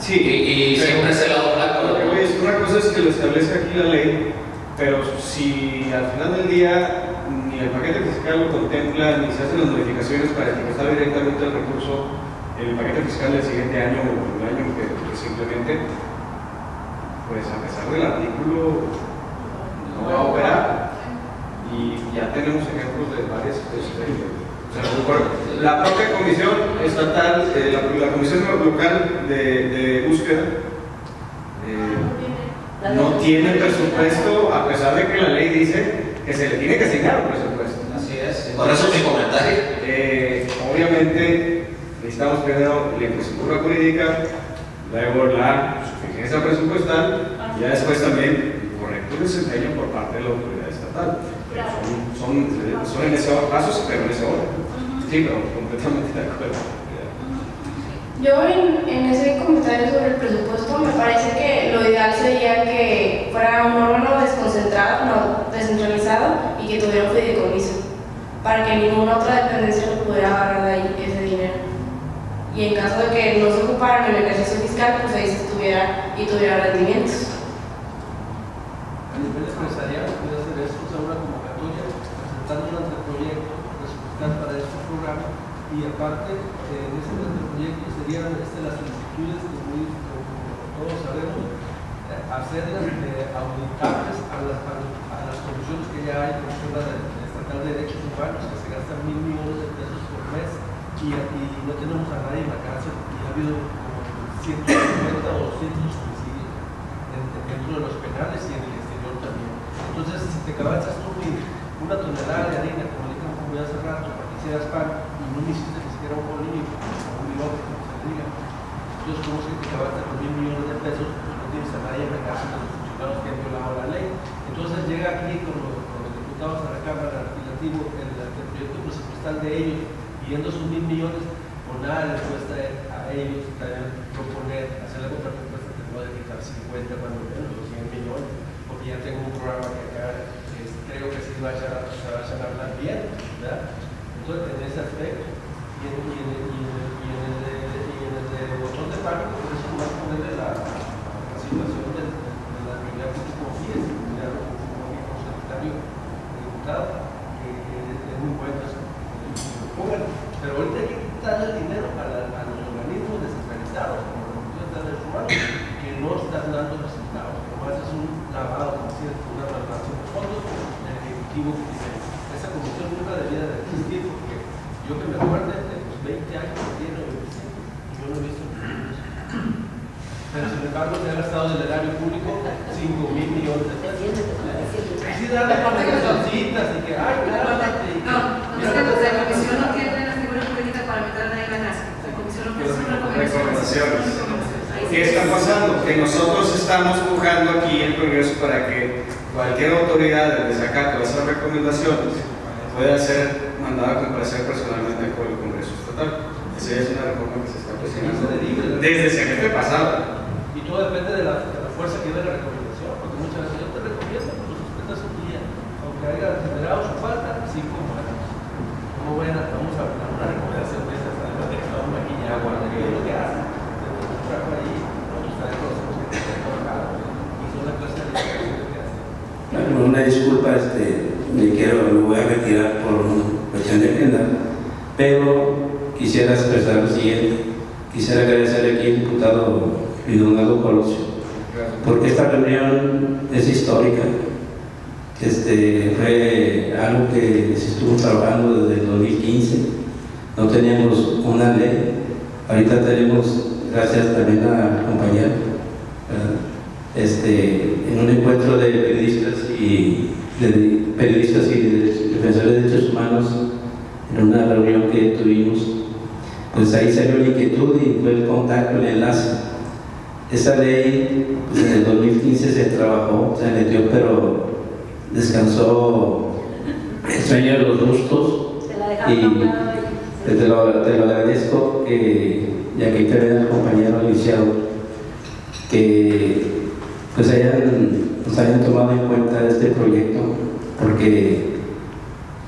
sí, y siempre es el lado blanco. Una cosa es que lo establece aquí la ley, pero si al final del día ni el paquete fiscal lo contempla, ni se hacen las modificaciones para etiquetar directamente el recurso en el paquete fiscal del siguiente año o el año que simplemente, pues a pesar del artículo, no va a operar. Y ya tenemos ejemplos de varias. La propia comisión estatal, la comisión local de búsqueda, no tiene presupuesto, a pesar de que la ley dice que se le tiene que asignar un presupuesto. Así es. Por eso mi comentario. Obviamente necesitamos primero la infraestructura jurídica, luego la suficiencia presupuestal y ya después también el correcto desempeño por parte de la autoridad estatal. Son en ese pasos, pero en ese orden. Sí, pero completamente de acuerdo. Yo en ese comentario sobre el presupuesto me parece que lo ideal sería que fuera un órgano desconcentrado, no descentralizado y que tuviera un fideicomiso para que ninguna otra dependencia lo pudiera agarrar de ahí ese dinero. Y en caso de que no se ocupara en el ejercicio fiscal, pues ahí se estuviera y tuviera rendimientos. A nivel empresarial, puede hacer esto, o sea, una convocatoria presentando un anteproyecto presupuestal para este programa y aparte en este anteproyecto serían las solicitudes que como todos sabemos, hacerlas auditables a las comisiones que ya hay, Comisión Estatal de Derechos Humanos, que se gastan 1.000 millones de pesos por mes y no tenemos a nadie en la cárcel y ha habido como 150 o 200 homicidios dentro de los penales y en el exterior también. Entonces, si te cabazas tú una tonelada de harina, como dije como ya hace rato, para que hicieras pan y no me hiciste ni siquiera un bolillo o un bilote, como se le diga, entonces, ¿cómo es que te cabazas con 1.000 millones de pesos? Pues no tienes a nadie en la cárcel de los funcionarios que han violado la ley. Entonces, llega aquí con los diputados de la Cámara Legislativa el proyecto presupuestal de ellos, pidiendo sus 1.000 millones, por nada les cuesta a ellos también proponer, hacer la contrapropuesta que puede quitar 50 cuando menos, los 100 millones, porque ya tengo un programa que acá creo que sí va a echar a hablar bien, ¿verdad? Entonces, en ese aspecto, no están dando resultados, nomás es un lavado, es decir, una malversación de fondos del Ejecutivo que tiene. Esa comisión nunca debía de existir porque yo que me acuerdo de los 20 años que tiene, 25, yo no he visto ninguno. Pero sin embargo se ha gastado del erario público 5,000 millones de pesos. Así darle cositas y que, ay, cálmate. No, es que la comisión no tiene la figura jurídica para meter a la NASA. La comisión no tiene una recomendaciones. ¿Qué está pasando? Que nosotros estamos buscando aquí el Congreso para que cualquier autoridad del desacato de esas recomendaciones pueda ser mandada a comparecer personalmente por el Congreso Estatal. Esa es una reforma que se está presionando desde el semestre pasado. Y todo depende de la fuerza que dé la recomendación, porque muchas veces yo te recomiendo que lo suspendas un día, aunque haya generado su falta, 5 años. ¿Cómo ven? Vamos a dar una recomendación de esta, además de que está una guía agua, de lo que hace, de trabajo ahí, no está de cosas que está trabajando, y son la clase de recomendación que hace. Una disculpa, me voy a retirar por una cuestión de agenda, pero quisiera expresar lo siguiente. Quisiera agradecer aquí al diputado Lidonado Colosio, porque esta reunión es histórica. Fue algo que se estuvo trabajando desde el 2015. No teníamos una ley. Ahorita tenemos, gracias también a la compañera, en un encuentro de periodistas y defensores de derechos humanos, en una reunión que tuvimos, pues ahí salió la inquietud y fue el contacto, el enlace. Esa ley, pues en el 2015 se trabajó, se metió, pero descansó el sueño de los justos, y te lo agradezco, y aquí también al compañero Luciano, que pues nos hayan tomado en cuenta este proyecto, porque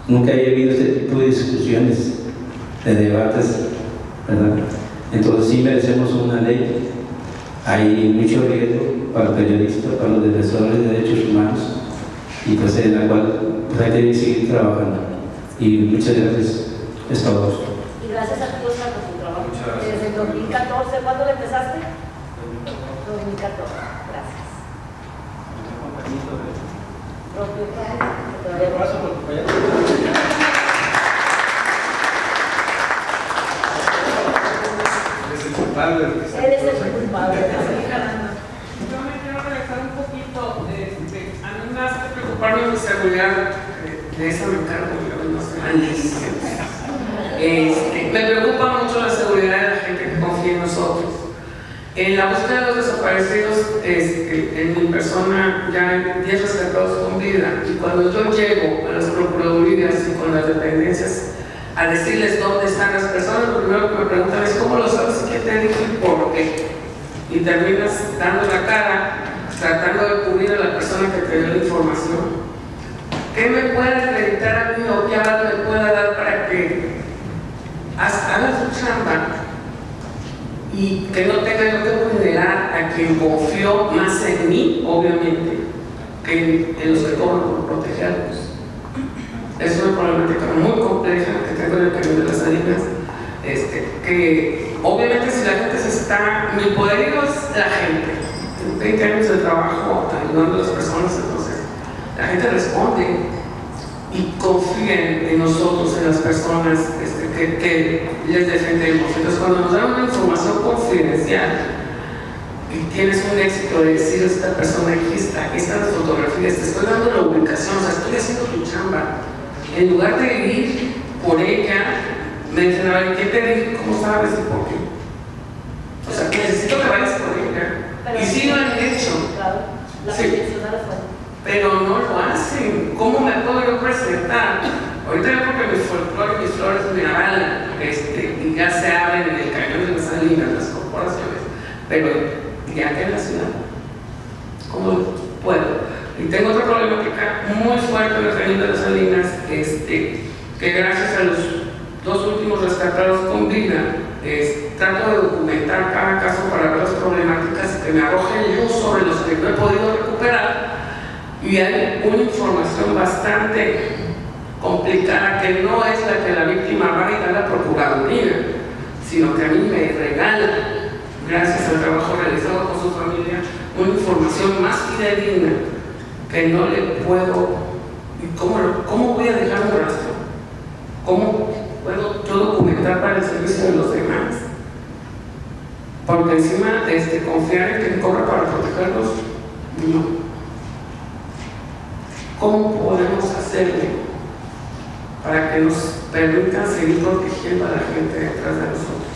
nunca había habido este tipo de discusiones, de debates, ¿verdad? Entonces sí merecemos una ley. Hay mucho riesgo para periodistas, para los defensores de derechos humanos, y pues en la cual pues, hay que seguir trabajando. Y muchas gracias. Es todo. Y gracias a ti, Oscar, por tu trabajo. Desde el 2014, ¿cuándo le empezaste? 2014. Gracias. Eres el culpable. Yo me quiero regresar un poquito. A mí me hace preocuparme mi seguridad. De eso me encargo yo unos años. Me preocupa mucho la seguridad de la gente que confía en nosotros. En la búsqueda de los desaparecidos, en mi persona ya hay 10 rescatados con vida, y cuando yo llego a las procuradurías y con las dependencias a decirles dónde están las personas, lo primero que me preguntan es ¿cómo lo sabes? ¿Qué te dije? ¿Por qué? Y terminas dando la cara, tratando de cubrir a la persona que te dio la información. ¿Qué me puede acreditar a mí o qué aval me pueda dar para que haga su chamba y que no tenga yo que vulnerar a quien confió más en mí, obviamente, que en los que cobran por protegerlos? Es una problemática muy compleja que tengo en el Cañón de las Salinas, que obviamente si la gente se está, mi poderío es la gente. Tengo 20 años de trabajo ayudando a las personas, entonces la gente responde y confía en nosotros, en las personas que les defendemos. Entonces cuando nos dan una información confidencial y tienes un éxito de decir a esta persona, aquí están las fotografías, te estoy dando la ubicación, o sea, estoy haciendo tu chamba. En lugar de ir por ella, me dicen, a ver, ¿qué te dije? ¿Cómo sabes y por qué? O sea, necesito que vayas por ella. Y sí lo han hecho. Claro, la petición a la fuente. Pero no lo hacen. ¿Cómo me puedo yo presentar? Ahorita yo porque mi folclore y mis flores me avalan, y ya se abren en el Cañón de las Salinas las corporaciones, pero ya que en la ciudad, ¿cómo puedo? Y tengo otra problemática muy fuerte en el Cañón de las Salinas, que gracias a los 2 últimos rescatados con vida, trato de documentar cada caso para ver las problemáticas que me arrojen luz sobre los que no he podido recuperar. Y hay una información bastante complicada que no es la que la víctima va y da a la procuraduría, sino que a mí me regala, gracias al trabajo realizado con su familia, una información más fidedigna que no le puedo, ¿cómo voy a dejar un rastro? ¿Cómo puedo yo documentar para el servicio de los demás? Porque encima confiar en que cobra para protegerlos, no. ¿Cómo podemos hacerle para que nos permitan seguir protegiendo a la gente detrás de nosotros?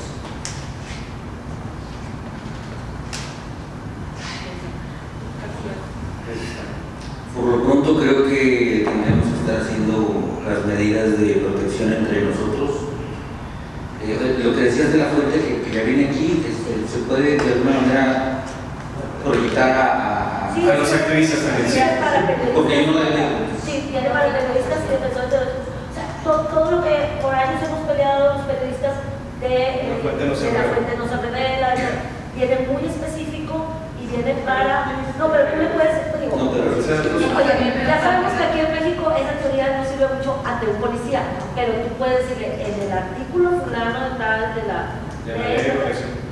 Por lo pronto creo que tendremos que estar haciendo las medidas de protección entre nosotros. Lo que decías de la fuente que ya viene aquí, se puede de alguna manera proyectar a los activistas también. Sí, porque hay una sí, tiene para periodistas y defensores de derechos. O sea, todo lo que por años hemos peleado los periodistas de la fuente no se revela, viene muy específico y viene para. No, pero tú le puedes. Digo, oye, ya sabemos que aquí en México esa teoría no sirve mucho ante un policía, pero tú puedes decirle en el artículo fulano de tal de la.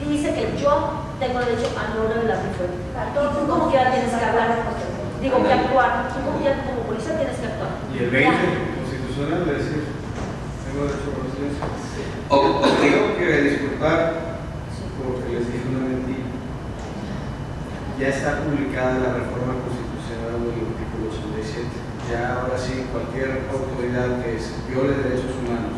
Dice que yo tengo derecho a no revelar mi fuente. Tú como quiera tienes que hablar, digo que actuar, tú como policía tienes que actuar. Y el 20 constitucional de decir, tengo derecho a presidencia. Tengo que disculpar porque les dije una mentira. Ya está publicada la reforma constitucional del artículo 87. Ya ahora sí, cualquier autoridad que viole derechos humanos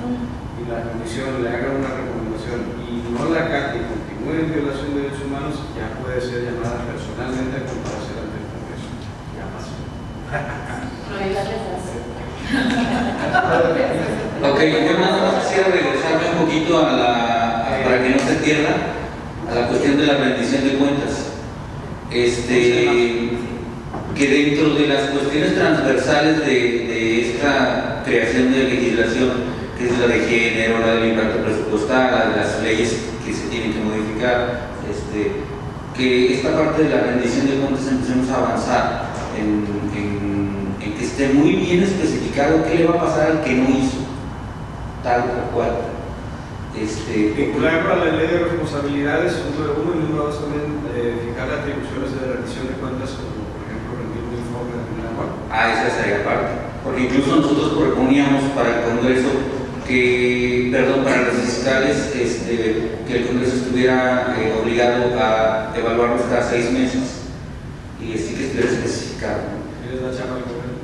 y la comisión le haga una recomendación y no la acate y continúe en violación de derechos humanos, ya puede ser llamada personalmente a comparecer ante el Congreso. Ya pasó. Ok, yo nada más quisiera regresarme un poquito para que no se pierda, a la cuestión de la rendición de cuentas. Que dentro de las cuestiones transversales de esta creación de legislación, que es la de género, la del impacto presupuestal, la de las leyes que se tienen que modificar, que esta parte de la rendición de cuentas empecemos a avanzar en que esté muy bien especificado qué le va a pasar al que no hizo tal o cual. Vincular con la ley de responsabilidades, número 1 y número 2 también, fijar las atribuciones de la rendición de cuentas, como por ejemplo rendir un informe de primera mano. Esa sería parte, porque incluso nosotros proponíamos para el Congreso para los fiscales, que el Congreso estuviera obligado a evaluarlos cada 6 meses y así que estuviera especificado. ¿Quieres la chamba al gobierno?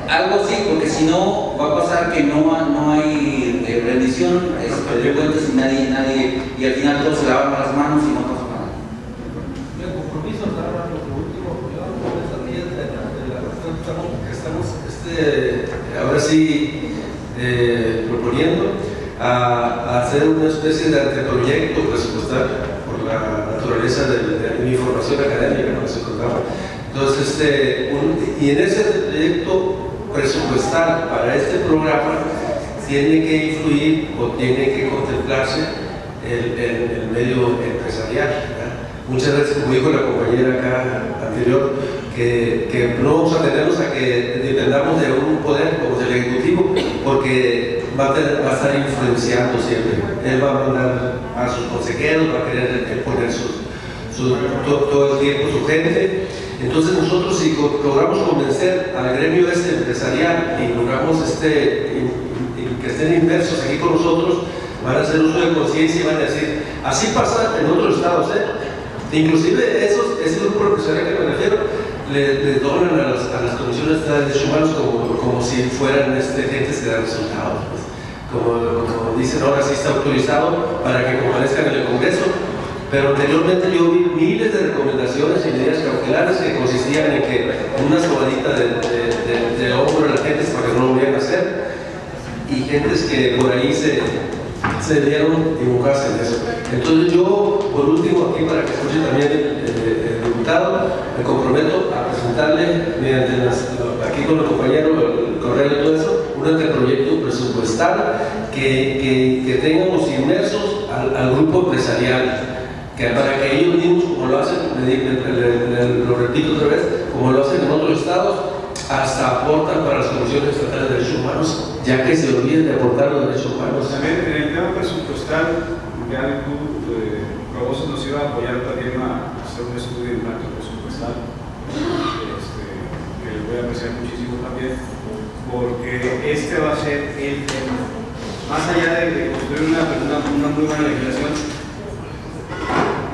Algo así, porque si no va a pasar que no hay rendición de cuentas y nadie, y al final todos se lavan las manos y no pasa nada. El compromiso es dar lo último, con esta ley de la cuestión que estamos ahora sí proponiendo a hacer una especie de anteproyecto presupuestal por la naturaleza de mi formación académica, no se contaba. Entonces, y en ese proyecto presupuestal para este programa tiene que influir o tiene que contemplarse el medio empresarial, ¿verdad? Muchas veces, como dijo la compañera acá anterior, que no vamos a tenernos a que dependamos de un poder como del Ejecutivo, porque va a estar influenciando siempre. Él va a mandar a sus consejeros, va a querer poner todo el tiempo su gente. Entonces nosotros, si logramos convencer al gremio empresarial y logramos que estén inmersos aquí con nosotros, van a hacer uso de conciencia y van a decir, así pasa en otros estados, inclusive ese grupo empresarial que me refiero, le donan a las comisiones de derechos humanos como si fueran gentes que dan resultados, pues. Como dicen, ahora sí está autorizado para que comparezcan en el Congreso. Pero anteriormente yo vi miles de recomendaciones y medidas cautelares que consistían en que una sobadita de hombro a las gentes para que no lo volvieran a hacer, y gentes que por ahí se dieron equivocarse en eso. Entonces yo, por último, aquí para que escuche también el diputado, me comprometo a presentarle, mediante aquí con el compañero, el correo y todo eso, un anteproyecto presupuestal que tengamos inmersos al grupo empresarial, para que ellos mismos, como lo hacen, lo repito otra vez, como lo hacen en otros estados, hasta aportan para las comisiones estatales de derechos humanos, ya que se olviden de aportar los derechos humanos. También en el tema presupuestal, ya tú, Roboso nos iba iba a apoyar también a hacer un estudio de impacto presupuestal, que les voy a apreciar muchísimo también, porque este va a ser el tema. Más allá de construir una muy buena legislación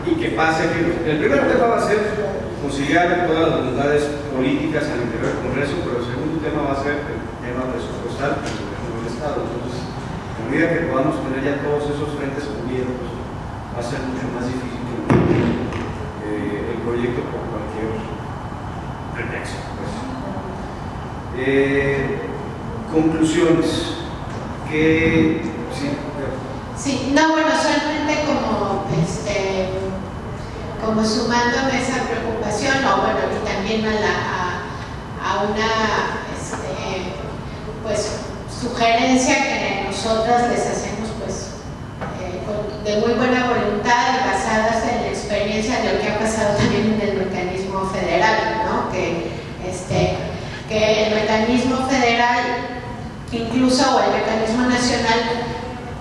y que pase que el primer tema va a ser conciliar todas las voluntades políticas al interior del Congreso, pero el segundo tema va a ser el tema presupuestal del Estado. Entonces, a medida que podamos tener ya todos esos frentes cubiertos, va a ser mucho más difícil el proyecto por cualquier pretexto. Pues. Conclusiones. Sí, no, bueno, solamente como sumándome a esa preocupación, o bueno, y también a una pues sugerencia que nosotras les hacemos pues de muy buena voluntad y basadas en la experiencia de lo que ha pasado también en el mecanismo federal, ¿no? Que el mecanismo federal, incluso o el mecanismo nacional,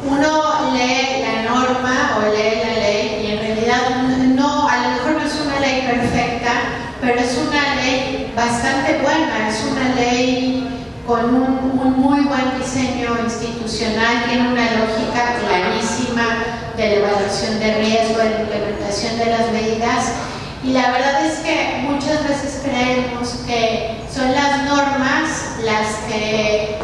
uno lee la norma o lee la ley y en realidad no, a lo mejor no es una ley perfecta, pero es una ley bastante buena, es una ley con un muy buen diseño institucional, tiene una lógica clarísima de la evaluación de riesgo, de la implementación de las medidas, y la verdad es que muchas veces creemos que son las normas las que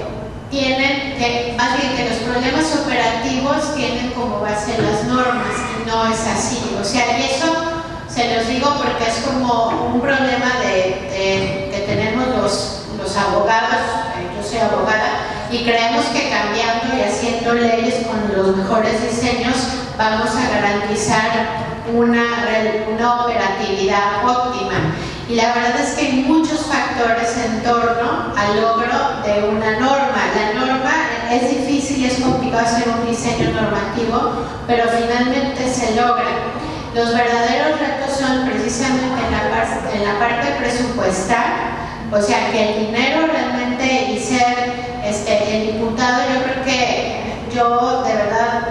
tienen, más bien que los problemas operativos tienen como base las normas, y no es así. O sea, y eso se los digo porque es como un problema que tenemos los abogados. Yo soy abogada y creemos que cambiando y haciendo leyes con los mejores diseños vamos a garantizar una operatividad óptima. Y la verdad es que hay muchos factores en torno al logro de una norma. La norma es difícil y es complicado hacer un diseño normativo, pero finalmente se logra. Los verdaderos retos son precisamente en la parte presupuestal, o sea, que el dinero realmente y ser el diputado, yo creo que yo de verdad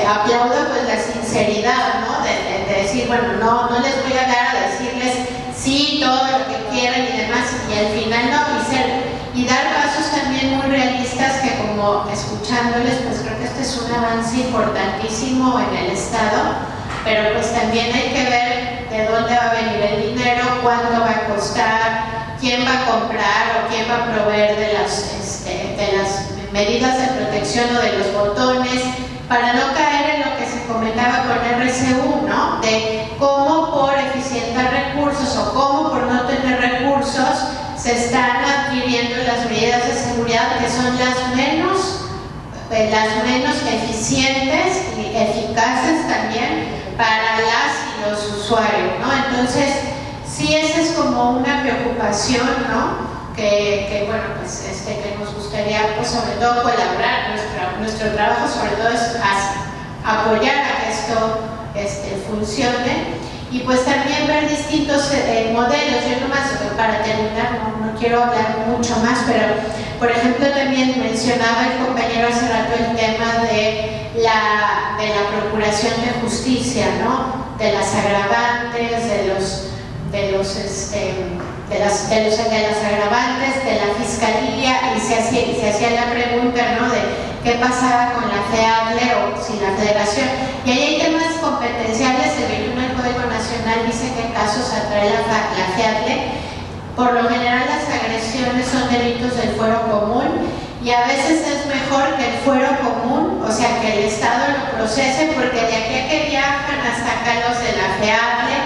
aplaudo pues la sinceridad, ¿no? De decir, bueno, no les voy a dar a decirles sí, todo lo que quieran y demás, y al final no, y dar pasos también muy realistas que como escuchándoles, pues creo que este es un avance importantísimo en el Estado, pero pues también hay que ver de dónde va a venir el dinero, cuánto va a costar, quién va a comprar o quién va a proveer de las medidas de protección o de los botones, para no caer en lo que se comentaba con RCU, ¿no? De cómo por eficientar recursos o cómo por no tener recursos se están adquiriendo las medidas de seguridad que son las menos eficientes y eficaces también para las y los usuarios, ¿no? Entonces, sí, esa es como una preocupación, ¿no? Que bueno, pues que nos gustaría pues sobre todo colaborar, nuestro trabajo sobre todo es apoyar a que esto funcione y pues también ver distintos modelos. Yo nomás para terminar, no quiero hablar mucho más, pero por ejemplo también mencionaba el compañero hace rato el tema de la procuración de justicia, ¿no? De las agravantes, de las agravantes, de la fiscalía, y se hacía la pregunta, ¿no? De qué pasaba con la FEADLE o si la federación. Y ahí hay temas competenciales. El 21 del Código Nacional dice que en casos atrae la FEADLE. Por lo general las agresiones son delitos del fuero común y a veces es mejor que el fuero común, o sea que el Estado lo procese, porque de aquí a que viajan hasta acá los de la FEADLE,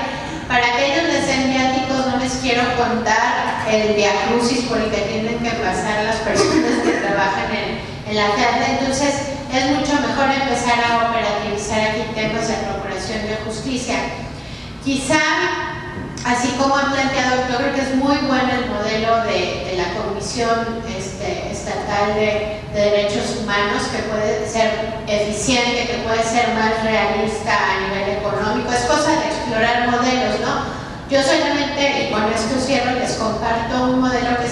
para que ellos les den viáticos no les quiero contar el viacrucis por el que tienen que pasar las personas que trabajan en la FEADLE. Entonces es mucho mejor empezar a operativizar aquí temas de procuración de justicia. Quizá, así como han planteado, yo creo que es muy bueno el modelo de la Comisión Estatal de Derechos Humanos, que puede ser eficiente, que puede ser más realista a nivel económico. Es cosa de explorar modelos, ¿no? Yo solamente, y con esto cierro, les comparto un modelo que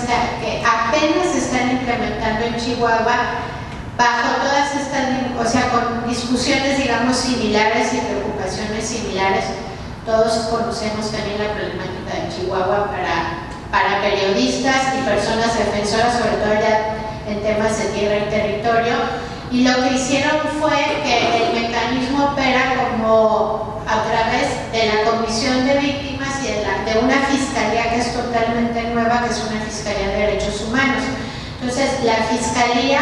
apenas están implementando en Chihuahua, bajo todas estas, o sea, con discusiones, digamos, similares y preocupaciones similares. Todos conocemos también la problemática de Chihuahua para periodistas y personas defensoras, sobre todo ya en temas de tierra y territorio. Y lo que hicieron fue que el mecanismo opera como a través de la Comisión de Víctimas y de una fiscalía que es totalmente nueva, que es una fiscalía de derechos humanos. Entonces, la fiscalía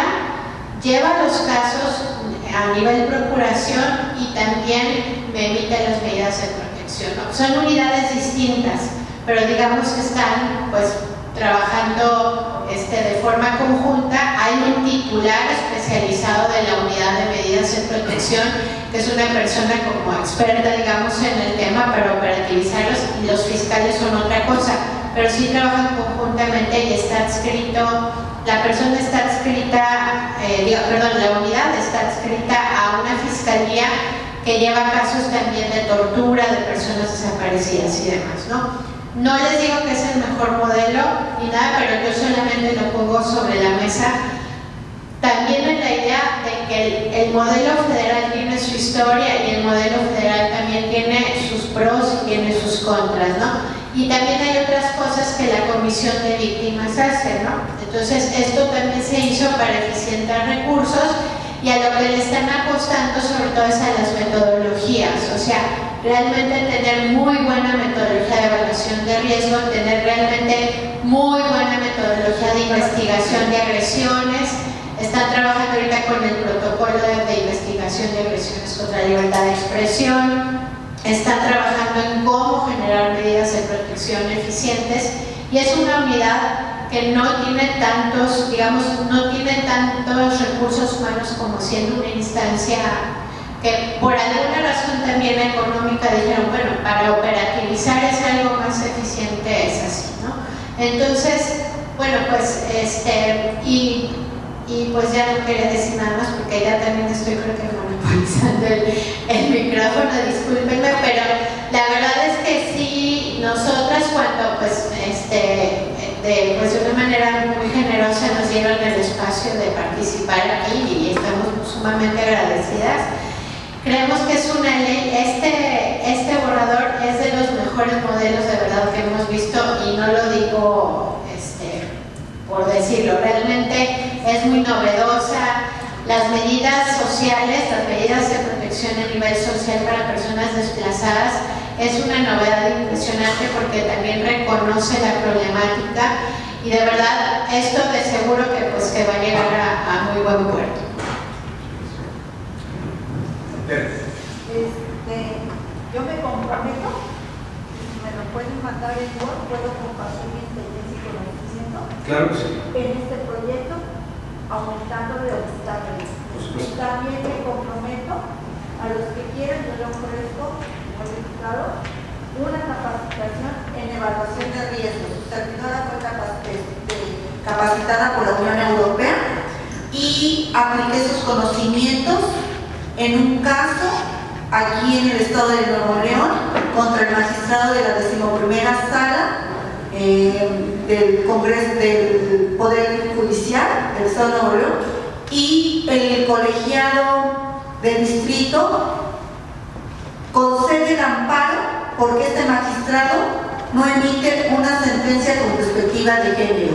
lleva los casos a nivel procuración y también emite las medidas de protección, ¿no? Son unidades distintas, pero digamos que están pues trabajando de forma conjunta. Hay un titular especializado de la unidad de medidas de protección, que es una persona como experta, digamos, en el tema para operativizarlos, y los fiscales son otra cosa, pero sí trabajan conjuntamente y está adscrito, la persona está adscrita, la unidad está adscrita a una fiscalía que lleva casos también de tortura de personas desaparecidas y demás, ¿no? No les digo que es el mejor modelo ni nada, pero yo solamente lo pongo sobre la mesa. También en la idea de que el modelo federal tiene su historia y el modelo federal también tiene sus pros y tiene sus contras, ¿no? Y también hay otras cosas que la Comisión de Víctimas hace, ¿no? Entonces, esto también se hizo para eficientar recursos, y a lo que le están apostando sobre todo es a las metodologías, o sea, realmente tener muy buena metodología de evaluación de riesgo, tener realmente muy buena metodología de investigación de agresiones. Están trabajando ahorita con el protocolo de investigación de agresiones contra la libertad de expresión, están trabajando en cómo generar medidas de protección eficientes, y es una unidad que no tiene tantos, digamos, no tiene tantos recursos humanos como siendo una instancia que por alguna razón también económica dijeron, bueno, para operativizar es algo más eficiente, es así, ¿no? Entonces, bueno, pues, y pues ya no quería decir nada más porque ya también estoy, creo que monopolizando el micrófono, discúlpenme, pero la verdad es que sí, nosotras cuando pues, pues de una manera muy generosa nos dieron el espacio de participar aquí y estamos sumamente agradecidas. Creemos que es una ley, este borrador es de los mejores modelos de verdad que hemos visto, y no lo digo por decirlo, realmente es muy novedosa. Las medidas sociales, las medidas de protección a nivel social para personas desplazadas es una novedad impresionante porque también reconoce la problemática, y de verdad esto de seguro que va a llegar a muy buen puerto. Yo me comprometo, si me lo pueden mandar en Word, puedo compartir mi experiencia y conocimiento Claro que sí. en este proyecto, aumentando de obstáculos. También me comprometo a los que quieran, yo le ofrezco, como diputado, una capacitación en evaluación de riesgos. Su servidora fue capacitada por la Unión Europea y apliqué sus conocimientos en un caso aquí en el estado de Nuevo León contra el magistrado de la 11ª Sala del Congreso del Poder Judicial del estado de Nuevo León, y el colegiado del distrito concede el amparo porque este magistrado no emite una sentencia con perspectiva de género,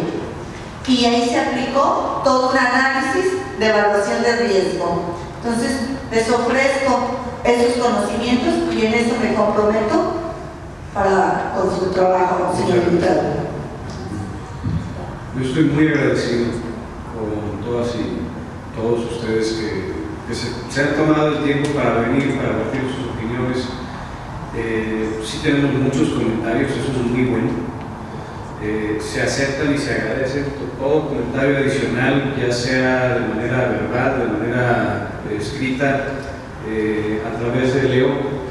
y ahí se aplicó todo un análisis de evaluación de riesgo. Entonces les ofrezco esos conocimientos y en eso me comprometo con su trabajo, señor diputado. Yo estoy muy agradecido con todas y todos ustedes que se han tomado el tiempo para venir, para debatir sus opiniones. Sí tenemos muchos comentarios, eso es muy bueno. Se aceptan y se agradecen todo comentario adicional, ya sea de manera verbal, de manera escrita, a través de Leo.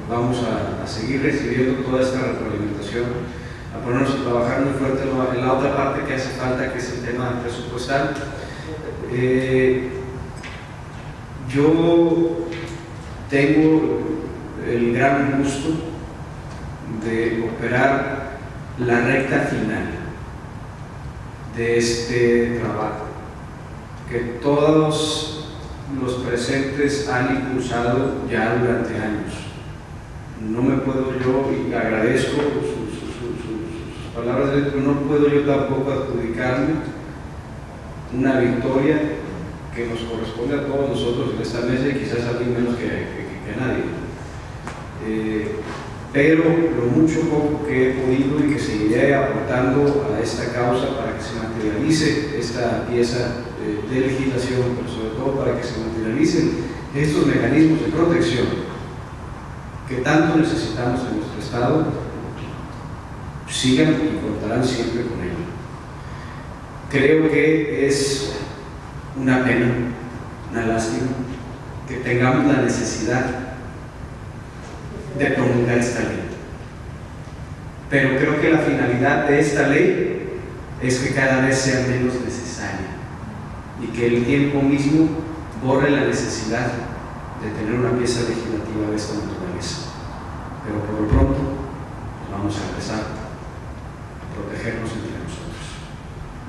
Vamos a seguir recibiendo toda esta retroalimentación, a ponernos a trabajar muy fuerte en la otra parte que hace falta, que es el tema presupuestal. Yo tengo el gran gusto de operar la recta final de este trabajo. que todos los presentes han impulsado ya durante años. No me puedo yo, y agradezco sus palabras, pero no puedo yo tampoco adjudicarme una victoria que nos corresponde a todos nosotros en esta mesa y quizás a mí menos que a nadie. Pero lo mucho poco que he podido y que seguiré aportando a esta causa para que se materialice esta pieza de legislación, pero sobre todo para que se materialicen estos mecanismos de protección que tanto necesitamos en nuestro Estado, sigan y contarán siempre con ello. Creo que es una pena, una lástima, que tengamos la necesidad de promulgar esta ley. Pero creo que la finalidad de esta ley es que cada vez sea menos necesaria y que el tiempo mismo borre la necesidad de tener una pieza legislativa de esta naturaleza. Pero por lo pronto vamos a empezar a protegernos entre nosotros.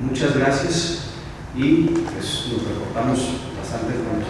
Muchas gracias y pues nos reportamos bastante pronto.